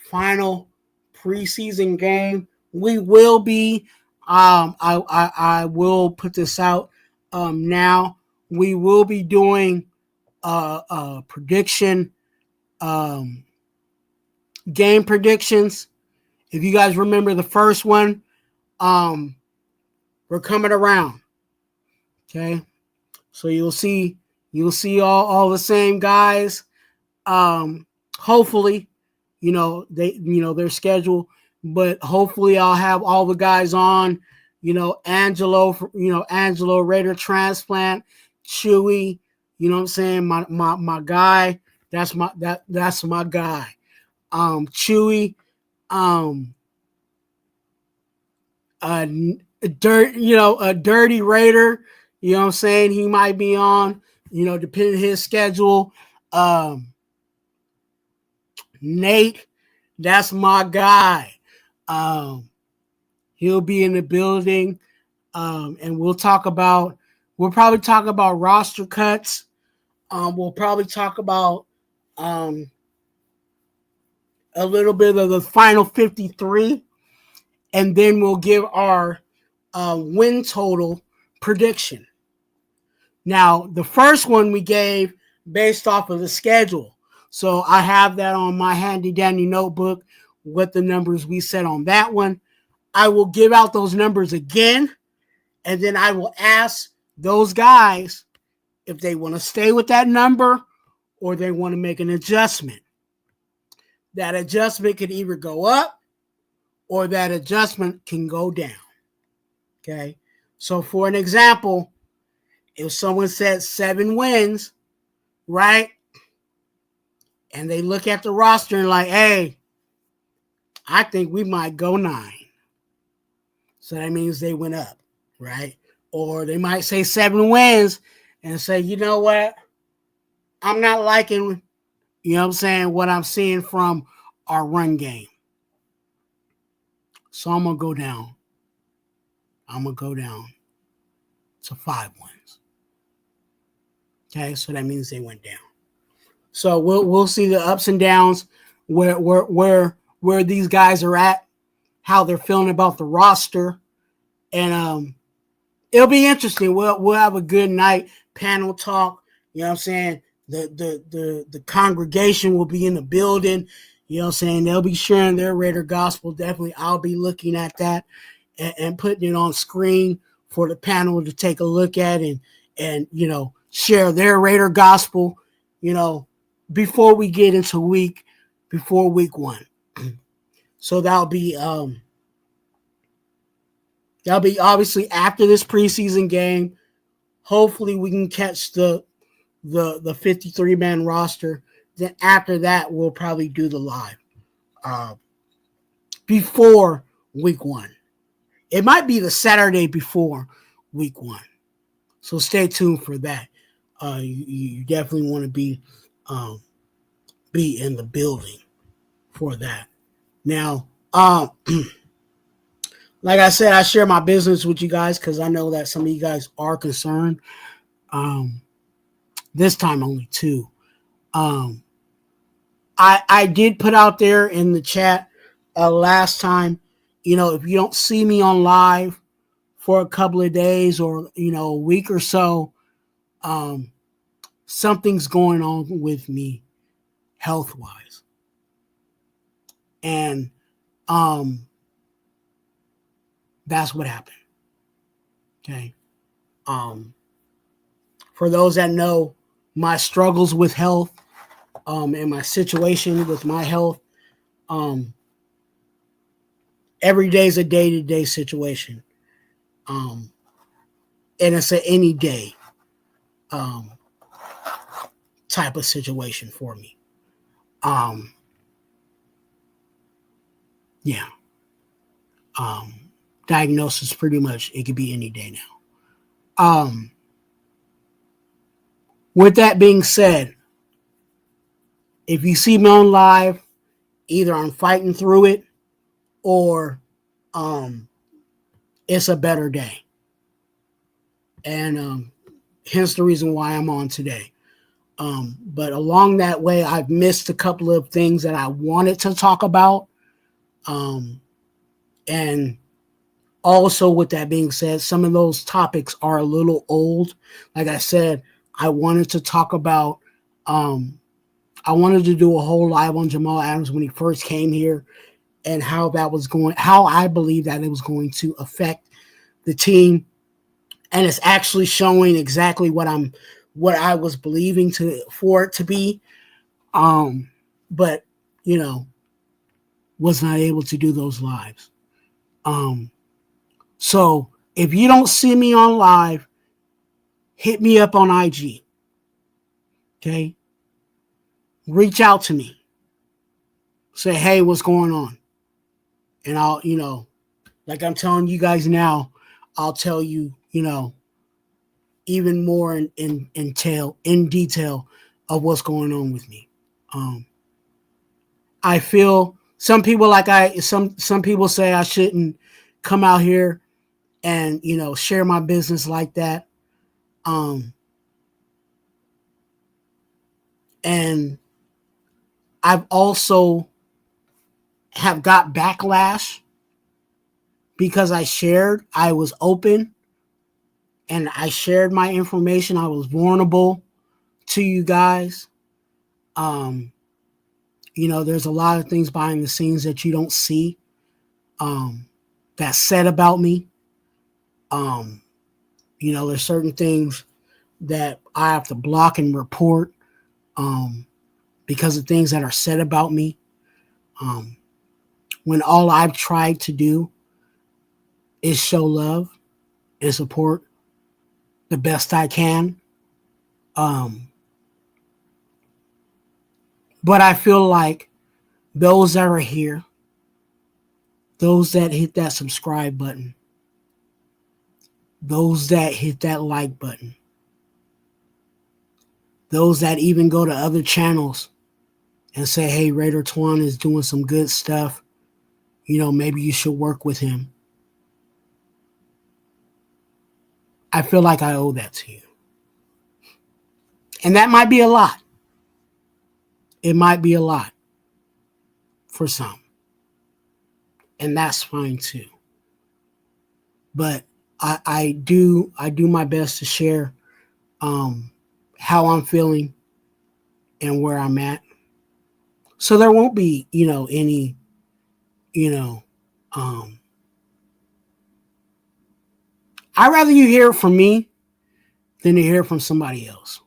final preseason game. We will be, I will put this out now. We will be doing prediction, game predictions. If you guys remember the first one, we're coming around. Okay, so you'll see all the same guys. Hopefully, their schedule, but hopefully I'll have all the guys on. Angelo, Raider Transplant, Chewy. You know what I'm saying? My guy. That's my guy. Chewy. A dirty Raider. You know what I'm saying? He might be on. depending on his schedule. Nate, that's my guy. He'll be in the building, and we'll probably talk about roster cuts. We'll probably talk about a little bit of the final 53, and then we'll give our win total prediction. Now, the first one we gave based off of the schedule. So I have that on my handy dandy notebook, what the numbers we set on that one. I will give out those numbers again, and then I will ask those guys if they want to stay with that number or they want to make an adjustment. That adjustment could either go up or that adjustment can go down. Okay? So for an example, if someone said 7 wins, right? And they look at the roster and like, hey, I think we might go 9. So that means they went up, right? Or they might say 7 wins and say, you know what? I'm not liking, what I'm seeing from our run game. So I'm going to go down. I'm going to go down to 5 wins. Okay, so that means they went down. So we'll see the ups and downs where these guys are at, how they're feeling about the roster, and it'll be interesting. We'll have a good night panel talk. You know what I'm saying? The congregation will be in the building. You know what I'm saying? They'll be sharing their Raider gospel. Definitely, I'll be looking at that and putting it on screen for the panel to take a look at and share their Raider gospel. Before we get into week 1. So that'll be obviously after this preseason game. Hopefully we can catch the 53-man roster. Then after that, we'll probably do the live before week 1. It might be the Saturday before week 1. So stay tuned for that. You definitely want to be in the building for that. Now, like I said, I share my business with you guys because I know that some of you guys are concerned. This time only 2. I did put out there in the chat last time, if you don't see me on live for a couple of days or, a week or so, something's going on with me health-wise. And that's what happened. Okay. For those that know my struggles with health, and my situation with my health, every day is a day-to-day situation. And it's an any day type of situation for me. Diagnosis pretty much, it could be any day now. With that being said, if you see me on live, either I'm fighting through it or it's a better day. And hence the reason why I'm on today. But along that way, I've missed a couple of things that I wanted to talk about. And also with that being said, some of those topics are a little old. Like I said, I wanted to talk about, I wanted to do a whole live on Jamal Adams when he first came here and how I believe that it was going to affect the team. And it's actually showing exactly what I was believing for it to be. But, was not able to do those lives. So if you don't see me on live, hit me up on IG. Okay. Reach out to me. Say, hey, what's going on? And I'll, like I'm telling you guys now, I'll tell you, even more in detail of what's going on with me. I feel some people some people say I shouldn't come out here and share my business like that. And I've also have got backlash because I was open and I shared my information. I was vulnerable to you guys. There's a lot of things behind the scenes that you don't see that's said about me. There's certain things that I have to block and report because of things that are said about me. When all I've tried to do is show love and support the best I can. But I feel like those that are here, those that hit that subscribe button, those that hit that like button, those that even go to other channels and say, hey, Raider Twuan is doing some good stuff. Maybe you should work with him. I feel like I owe that to you. And that might be a lot. It might be a lot for some. And that's fine too. But I do my best to share how I'm feeling and where I'm at. So there won't be, any, I'd rather you hear it from me than to hear it from somebody else.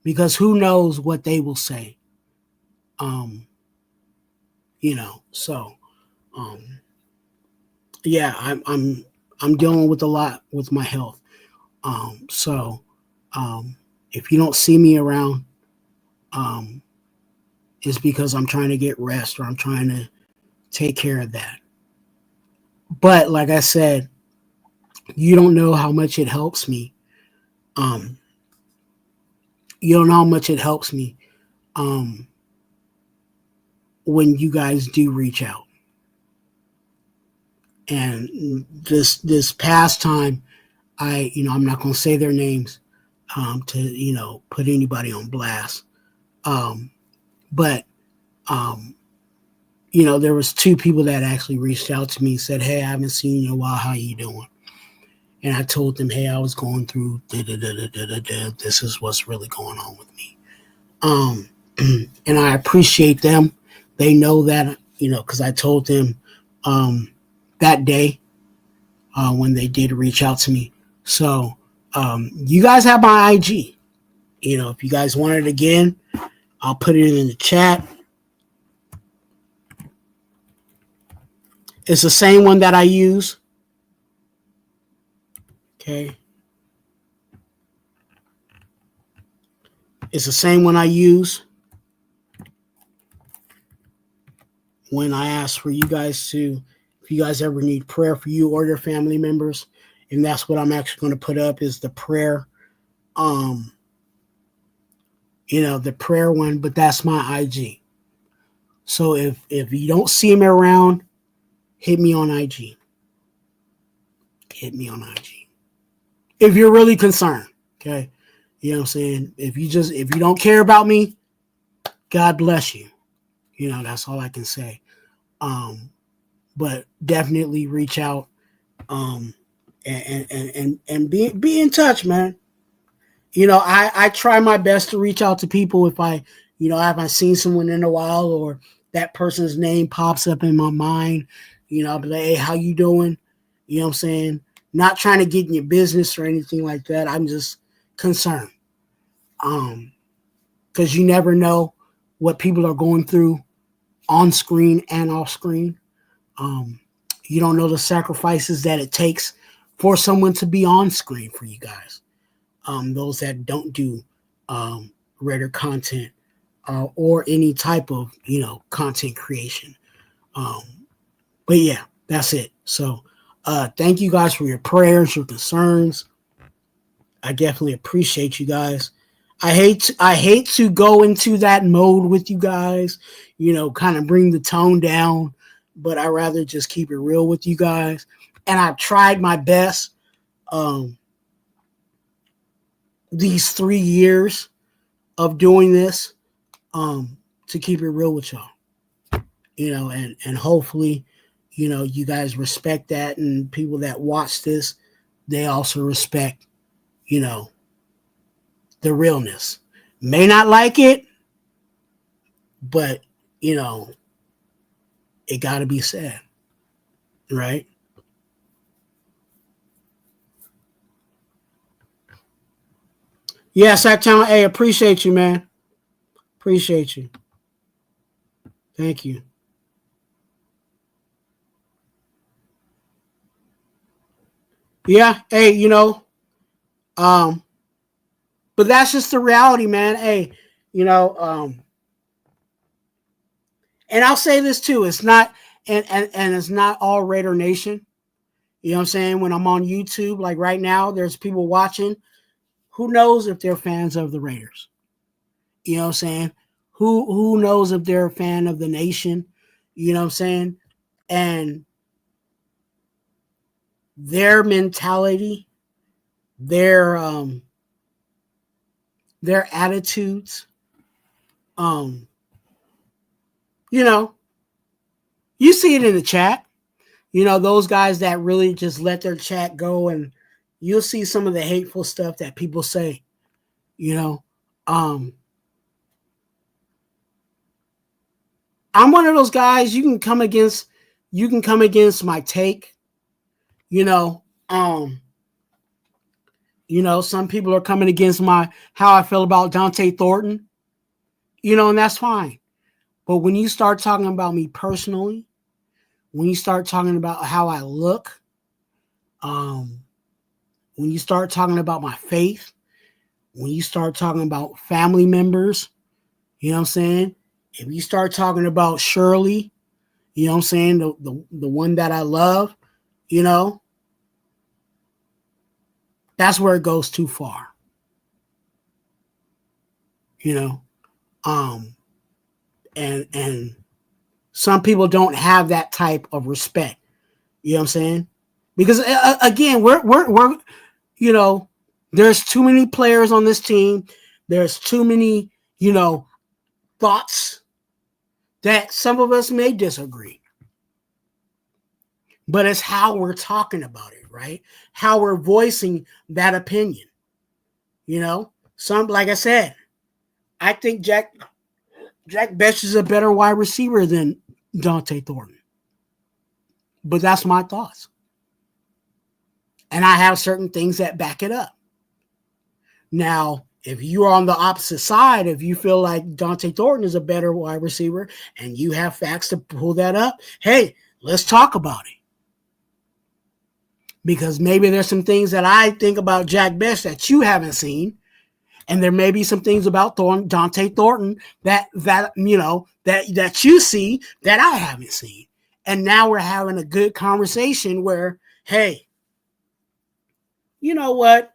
Because who knows what they will say. Yeah, I'm dealing with a lot with my health. If you don't see me around, it's because I'm trying to get rest or I'm trying to take care of that. But like I said, you don't know how much it helps me. You don't know how much it helps me when you guys do reach out. And this past time, I'm not going to say their names to put anybody on blast. But there was 2 people that actually reached out to me and said, hey, I haven't seen you in a while. How you doing? And I told them, hey, I was going through this is what's really going on with me. And I appreciate them. They know that, because I told them that day when they did reach out to me. So you guys have my IG. If you guys want it again, I'll put it in the chat. It's the same one that I use. Okay. It's the same one I use when I ask for you guys if you guys ever need prayer for you or your family members. And that's what I'm actually going to put up is the prayer. The prayer one, but that's my IG. So if you don't see me around, hit me on IG. Hit me on IG. If you're really concerned, okay? You know what I'm saying? If you don't care about me, God bless you. That's all I can say. But definitely reach out and be in touch, man. I try my best to reach out to people if I haven't seen someone in a while or that person's name pops up in my mind. I'll be like, hey, how you doing? You know what I'm saying? Not trying to get in your business or anything like that. I'm just concerned. Because you never know what people are going through on screen and off screen. You don't know the sacrifices that it takes for someone to be on screen for you guys. Those that don't do Raider content or any type of content creation. But yeah, that's it. So thank you guys for your prayers, your concerns. I definitely appreciate you guys. I hate to go into that mode with you guys, kind of bring the tone down, but I rather just keep it real with you guys. And I've tried my best these 3 years of doing this to keep it real with y'all. And hopefully, you guys respect that, and people that watch this, they also respect, the realness. May not like it, but it got to be said, right? Yeah, Sacktown. Hey, appreciate you, man. Appreciate you. Thank you. Yeah, hey, but that's just the reality, man. Hey, and I'll say this too. It's not and it's not all Raider Nation. You know what I'm saying? When I'm on YouTube, like right now, there's people watching. Who knows if they're fans of the Raiders? You know what I'm saying? Who knows if they're a fan of the nation? You know what I'm saying? And their mentality, their attitudes, you see it in the chat. Those guys that really just let their chat go, and you'll see some of the hateful stuff that people say. I'm one of those guys. You can come against my take. Some people are coming against how I feel about Dante Thornton. And that's fine. But when you start talking about me personally, when you start talking about how I look, when you start talking about my faith, when you start talking about family members, you know what I'm saying? If you start talking about Shirley, you know what I'm saying, the one that I love, that's where it goes too far. And some people don't have that type of respect. You know what I'm saying? Because again, we're there's too many players on this team. There's too many, thoughts that some of us may disagree. But it's how we're talking about it, right? How we're voicing that opinion. Like I said, I think Jack Best is a better wide receiver than Dante Thornton. But that's my thoughts. And I have certain things that back it up. Now, if you are on the opposite side, if you feel like Dante Thornton is a better wide receiver and you have facts to pull that up, hey, let's talk about it. Because maybe there's some things that I think about Jack Best that you haven't seen. And there may be some things about Dante Thornton that you see that I haven't seen. And now we're having a good conversation where, hey, you know what?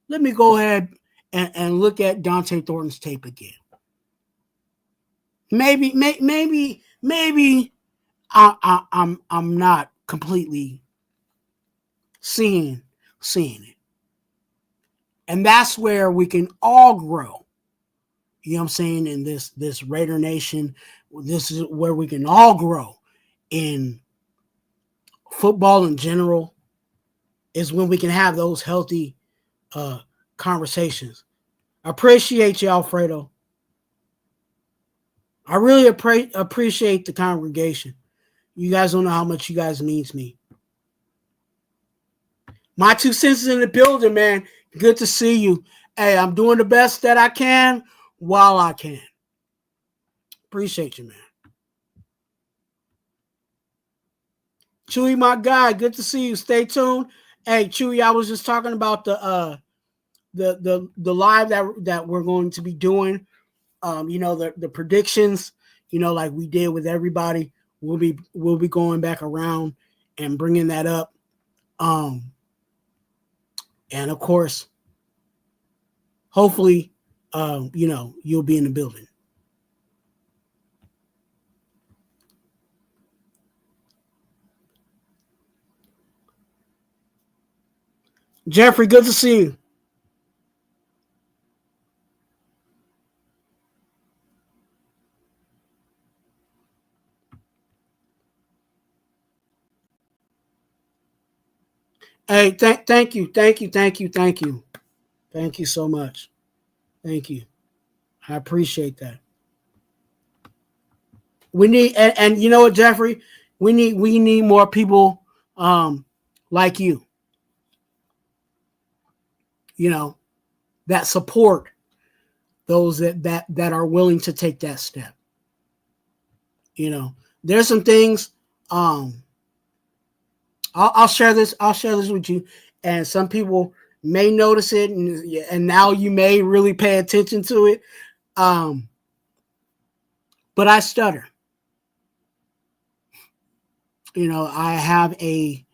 Let me go ahead and look at Dante Thornton's tape again. Maybe I'm not completely seeing it. And that's where we can all grow. You know what I'm saying? In this Raider Nation, this is where we can all grow in football in general, is when we can have those healthy conversations. I appreciate you, Alfredo. I really appreciate the congregation. You guys don't know how much you guys mean to me. My 2 cents is in the building, man. Good to see you. Hey, I'm doing the best that I can while I can. Appreciate you, man. Chewy, my guy, good to see you. Stay tuned. Hey, Chewy, I was just talking about the live that we're going to be doing. The predictions, like we did with everybody. We'll be going back around and bringing that up. And of course, hopefully, you'll be in the building. Jeffrey, good to see you. Hey, thank you. Thank you so much. Thank you. I appreciate that. We need, and you know what, Jeffrey, we need more people like you. That support those that are willing to take that step. There's some things. I'll share this. I'll share this with you, and some people may notice it, and now you may really pay attention to it. But I stutter. I have a.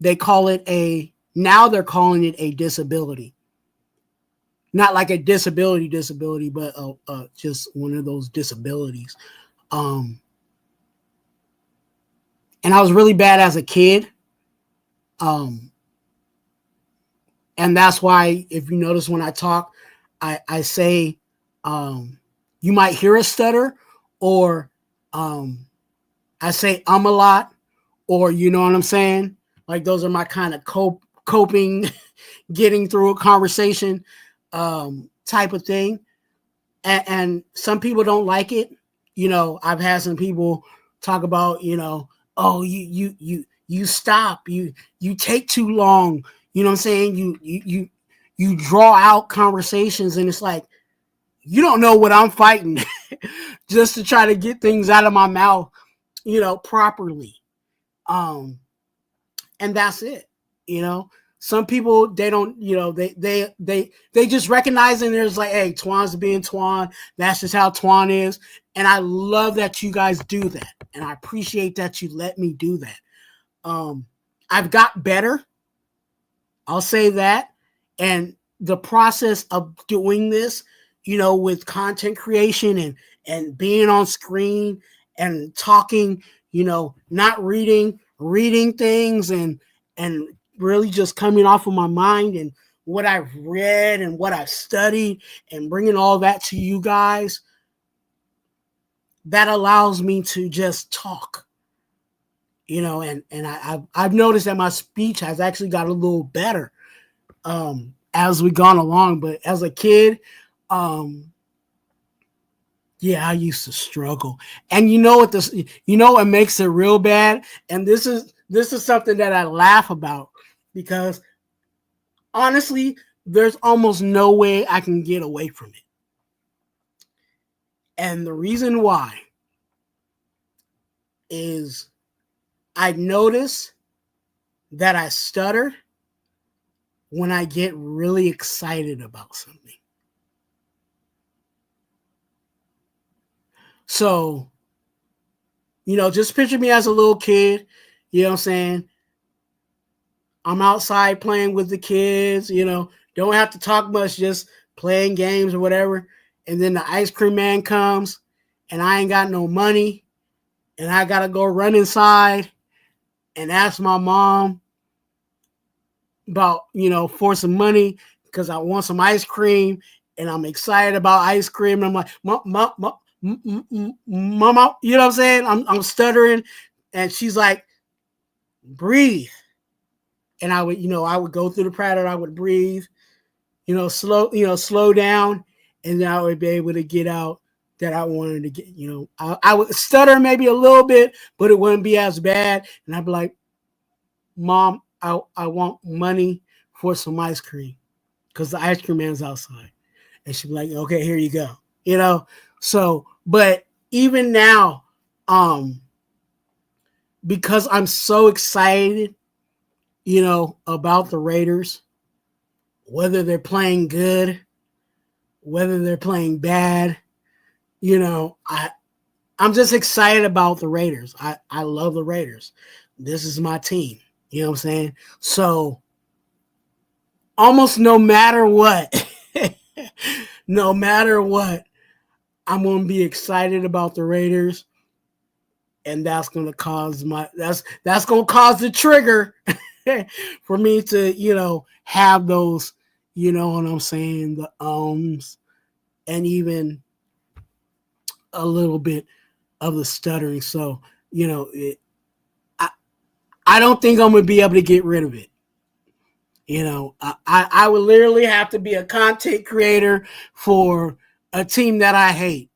They call it a. Now they're calling it a disability. Not like a disability, but just one of those disabilities. And I was really bad as a kid. And that's why, if you notice when I talk, I say, you might hear a stutter, or I say a lot, or you know what I'm saying? Like, those are my kind of coping, getting through a conversation type of thing. And some people don't like it. I've had some people talk about, oh, you stop, you take too long. You know what I'm saying? You draw out conversations, and it's like, you don't know what I'm fighting just to try to get things out of my mouth, properly. And that's it. Some people, they don't, they just recognize it, and there's like, hey, Twuan's being Twuan. That's just how Twuan is. And I love that you guys do that. And I appreciate that you let me do that. I've got better. I'll say that. And the process of doing this, with content creation and being on screen and talking, not reading things and really just coming off of my mind and what I've read and what I've studied, and bringing all that to you guys, that allows me to just talk, and I've noticed that my speech has actually got a little better as we gone along. But as a kid, yeah, I used to struggle. And what makes it real bad? And this is something that I laugh about, because honestly, there's almost no way I can get away from it. And the reason why is I notice that I stutter when I get really excited about something. So, just picture me as a little kid, you know what I'm saying? I'm outside playing with the kids, don't have to talk much, just playing games or whatever. And then the ice cream man comes, and I ain't got no money, and I got to go run inside and ask my mom about, for some money, because I want some ice cream, and I'm excited about ice cream. And I'm like, Mama, you know what I'm saying? I'm stuttering, and she's like, breathe. And I would go through the pattern. I would breathe, slow down, and then I would be able to get out that I wanted to get. I would stutter maybe a little bit, but it wouldn't be as bad. And I'd be like, Mom, I want money for some ice cream, because the ice cream man's outside. And she'd be like, okay, here you go. So, but even now, because I'm so excited, about the Raiders, whether they're playing good, whether they're playing bad, I'm just excited about the Raiders. I love the Raiders. This is my team. You know what I'm saying? So almost no matter what, no matter what, I'm going to be excited about the Raiders, and that's going to cause that's going to cause the trigger for me to, have those, you know what I'm saying, the and even a little bit of the stuttering. So, I don't think I'm going to be able to get rid of it. I would literally have to be a content creator for a team that I hate.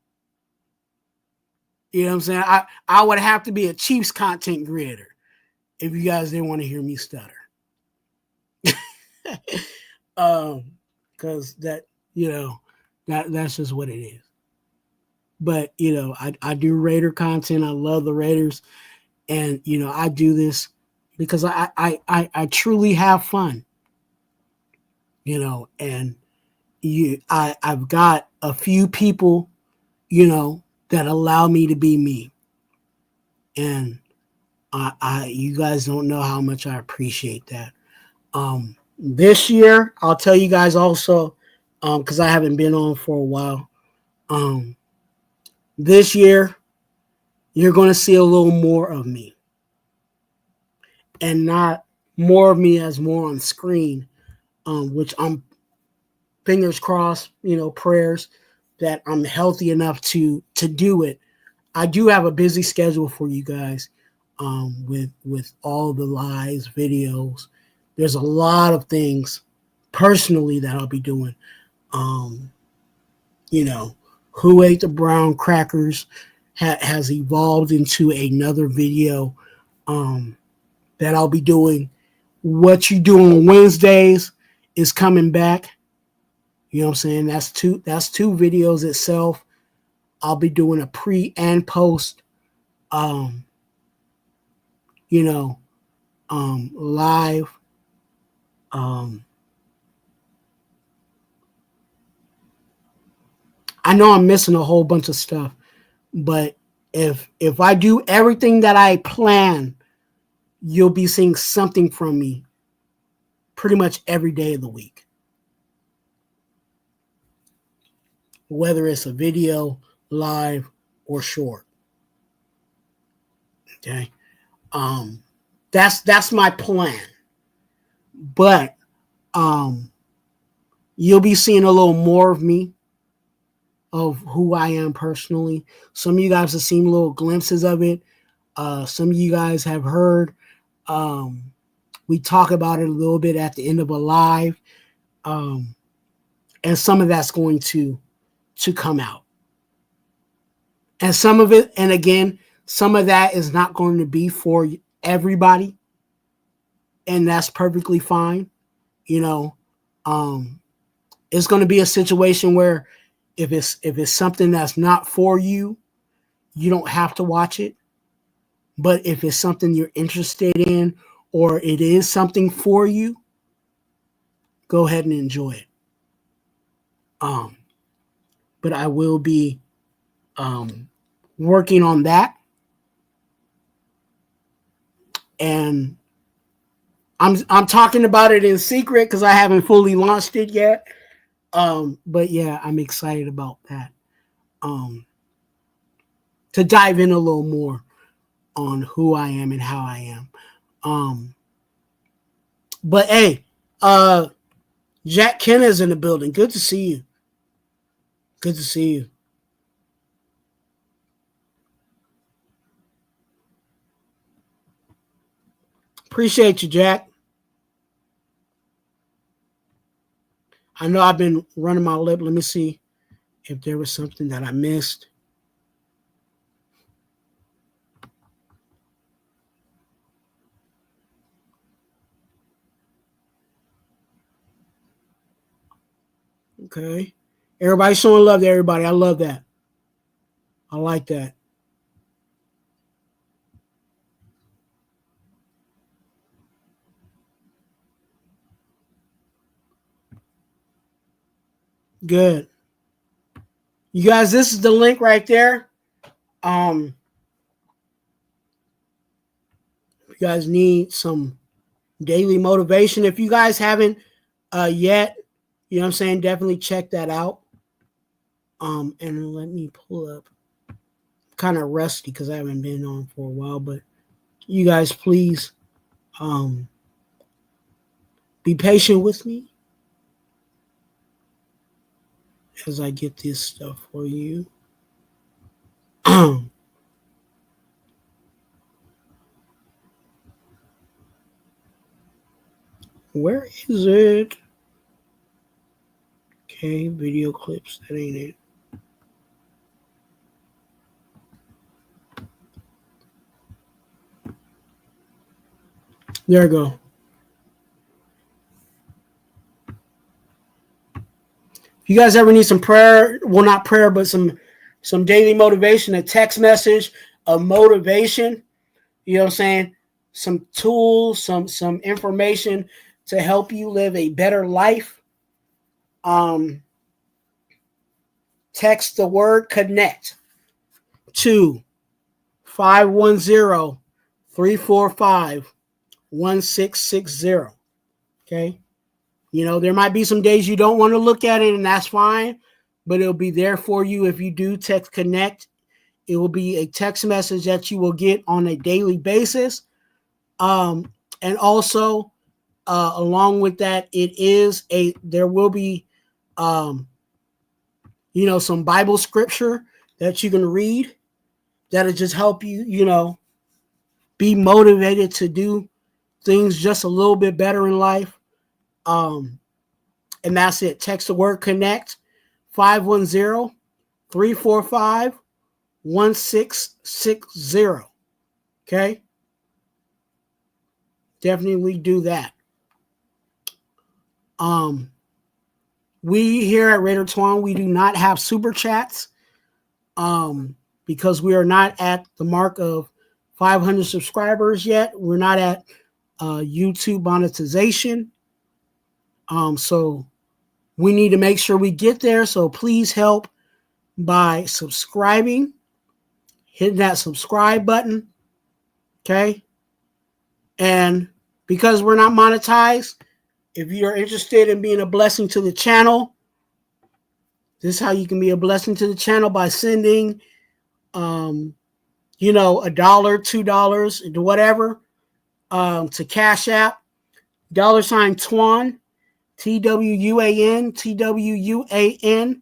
You know what I'm saying? I would have to be a Chiefs content creator if you guys didn't want to hear me stutter. Because that's just what it is. But, I do Raider content. I love the Raiders. And, I do this because I truly have fun. And I've got a few people, that allow me to be me. And you guys don't know how much I appreciate that. This year, I'll tell you guys also, because I haven't been on for a while. This year, you're going to see a little more of me. And not more of me as more on screen, which I'm fingers crossed, prayers that I'm healthy enough to do it. I do have a busy schedule for you guys, with all the lives, videos. There's a lot of things personally that I'll be doing. Who ate the brown crackers has evolved into another video that I'll be doing. What you do on Wednesdays is coming back. You know what I'm saying? That's two videos itself. I'll be doing a pre and post, live. I know I'm missing a whole bunch of stuff, but if I do everything that I plan, you'll be seeing something from me pretty much every day of the week. Whether it's a video, live, or short. Okay. That's my plan. But you'll be seeing a little more of me, of who I am personally. Some of you guys have seen little glimpses of it. Some of you guys have heard. We talk about it a little bit at the end of a live. And some of that's going to come out. And some of it, and again, some of that is not going to be for everybody. And that's perfectly fine. It's going to be a situation where if it's something that's not for you, you don't have to watch it. But if it's something you're interested in, or it is something for you, go ahead and enjoy it. But I will be working on that. And I'm talking about it in secret because I haven't fully launched it yet. But yeah, I'm excited about that. To dive in a little more on who I am and how I am. But hey, Jack Kenna is in the building. Good to see you. Good to see you. Appreciate you, Jack. I know I've been running my lip. Let me see if there was something that I missed. Okay. Everybody showing love to everybody. I love that. I like that. Good. You guys, this is the link right there. If you guys need some daily motivation, if you guys haven't yet. You know what I'm saying? Definitely check that out. And let me pull up. Kind of rusty because I haven't been on for a while, but you guys please be patient with me as I get this stuff for you. Where is it? Okay, video clips. That ain't it. There we go. If you guys ever need some prayer, well, not prayer, but some daily motivation, a text message of motivation, you know what I'm saying? Some tools, some information to help you live a better life. Text the word connect to 510-345-1660. Okay. You know, there might be some days you don't want to look at it, and that's fine, but it'll be there for you if you do text connect. It will be a text message that you will get on a daily basis. And also, along with that, there will be, some Bible scripture that you can read that'll just help you, be motivated to do things just a little bit better in life. And that's it. Text the word connect 510-345-1660. Okay. Definitely do that. We here at Raider Twuan, we do not have super chats. Because we are not at the mark of 500 subscribers yet. We're not at YouTube monetization. So we need to make sure we get there. So please help by subscribing, hitting that subscribe button. Okay. And because we're not monetized, if you're interested in being a blessing to the channel, this is how you can be a blessing to the channel by sending, $1, $2, whatever, to Cash App, $Twuan, TWUAN, TWUAN,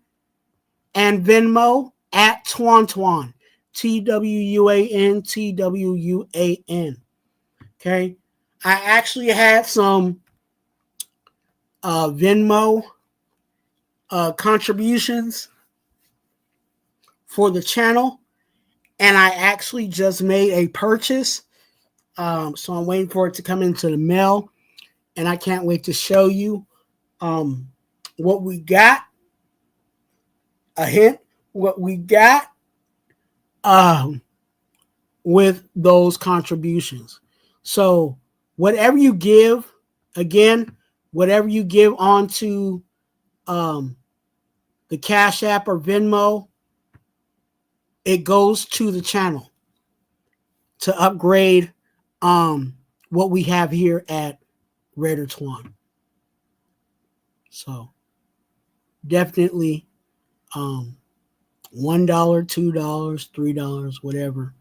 and Venmo at TwuanTwuan, TWUAN, TWUAN. Okay. I actually had some Venmo contributions for the channel, and I actually just made a purchase. So I'm waiting for it to come into the mail, and I can't wait to show you what we got. A hint, what we got with those contributions. So whatever you give, again, whatever you give onto the Cash App or Venmo, it goes to the channel to upgrade what we have here at Raider Twuan. So definitely $1, $2, $3, whatever.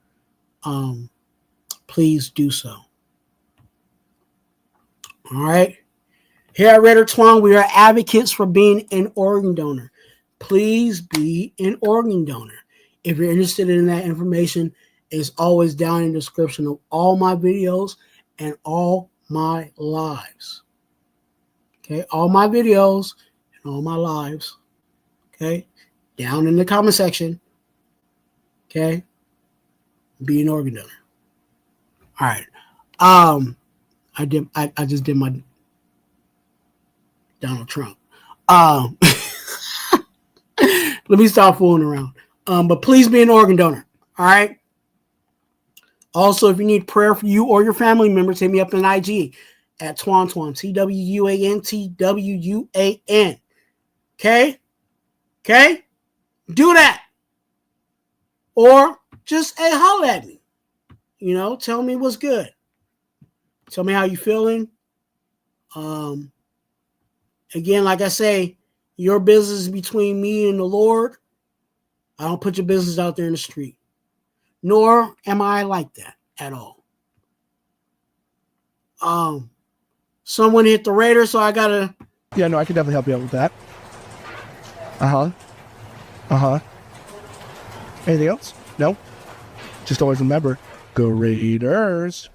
Please do so. All right. Here at Raider Twuan, we are advocates for being an organ donor. Please be an organ donor. If you're interested in that information, it's always down in the description of all my videos and all my lives. Okay, all my videos and all my lives. Okay, down in the comment section. Okay, be an organ donor. All right. I just did my Donald Trump. Let me stop fooling around. But please be an organ donor. All right. Also, if you need prayer for you or your family members, hit me up on IG at TwuanTwuan, TWUAN, TWUAN. Okay? Okay? Do that. Or just, hey, holler at me. Tell me what's good. Tell me how you feeling. Again, like I say, your business is between me and the Lord. I don't put your business out there in the street. Nor am I like that at all. Someone hit the Raider, so I gotta... Yeah, no, I can definitely help you out with that. Anything else? No? Just always remember, go Raiders.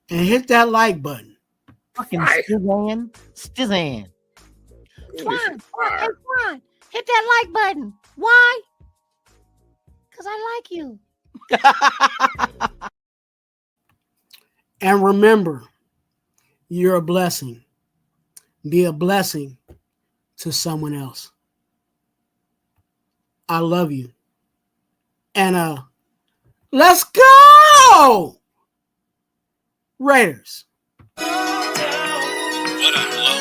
And hit that like button. Fucking Stizan. Twuan, hey Twuan, hit that like button. Why? Because I like you. And remember, you're a blessing. Be a blessing to someone else. I love you. And let's go! Raiders. What up, Lo?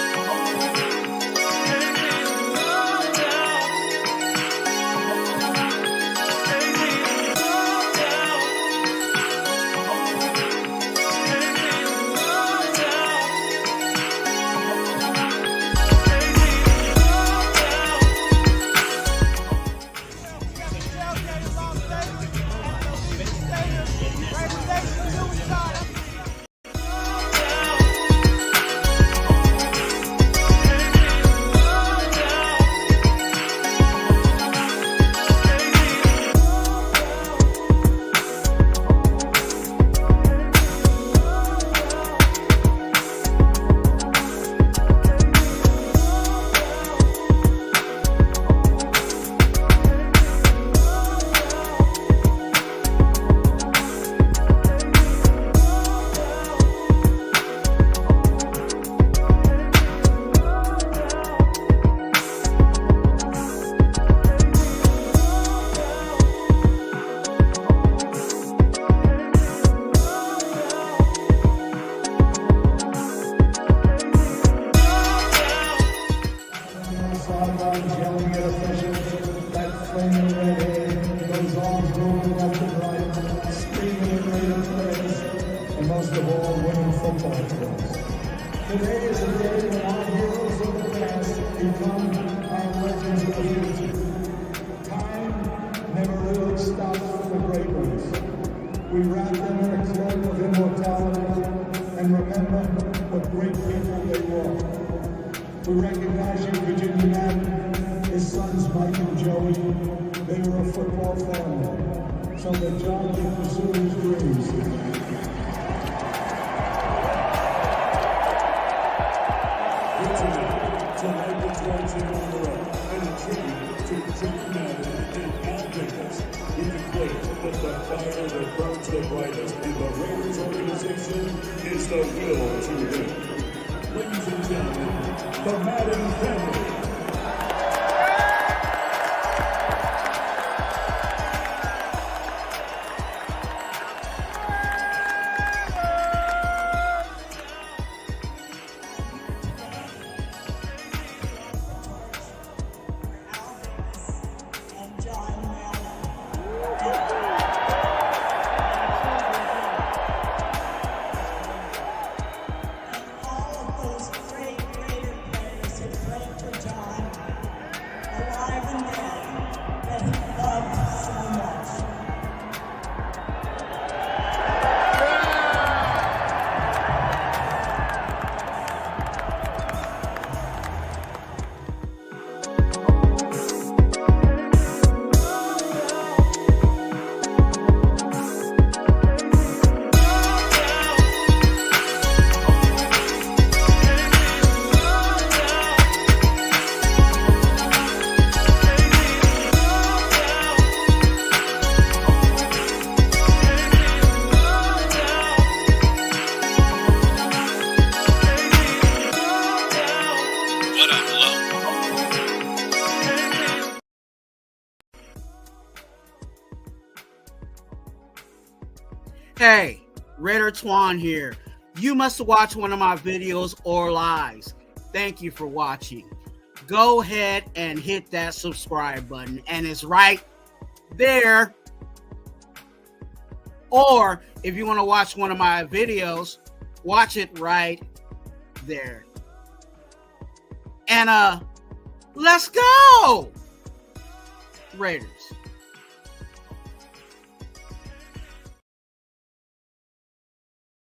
Today is a day when our heroes of the past become our legends of the future. Time never really stops for the great ones. We wrap them in a cloak of immortality and remember what great people they were. We recognize you, Virginia Man, his sons Mike and Joey. They were a football family, so that John could pursue his dreams. To Raider Twuan on the road, and a tribute to John Madden and Al Davis. We declare that the fire that burns the brightest in the Raiders organization is the will to win. Ladies and gentlemen, the Madden family. Hey, Raider Twuan here. You must have watched one of my videos or lives. Thank you for watching. Go ahead and hit that subscribe button, and it's right there. Or if you want to watch one of my videos, watch it right there. And let's go, Raiders.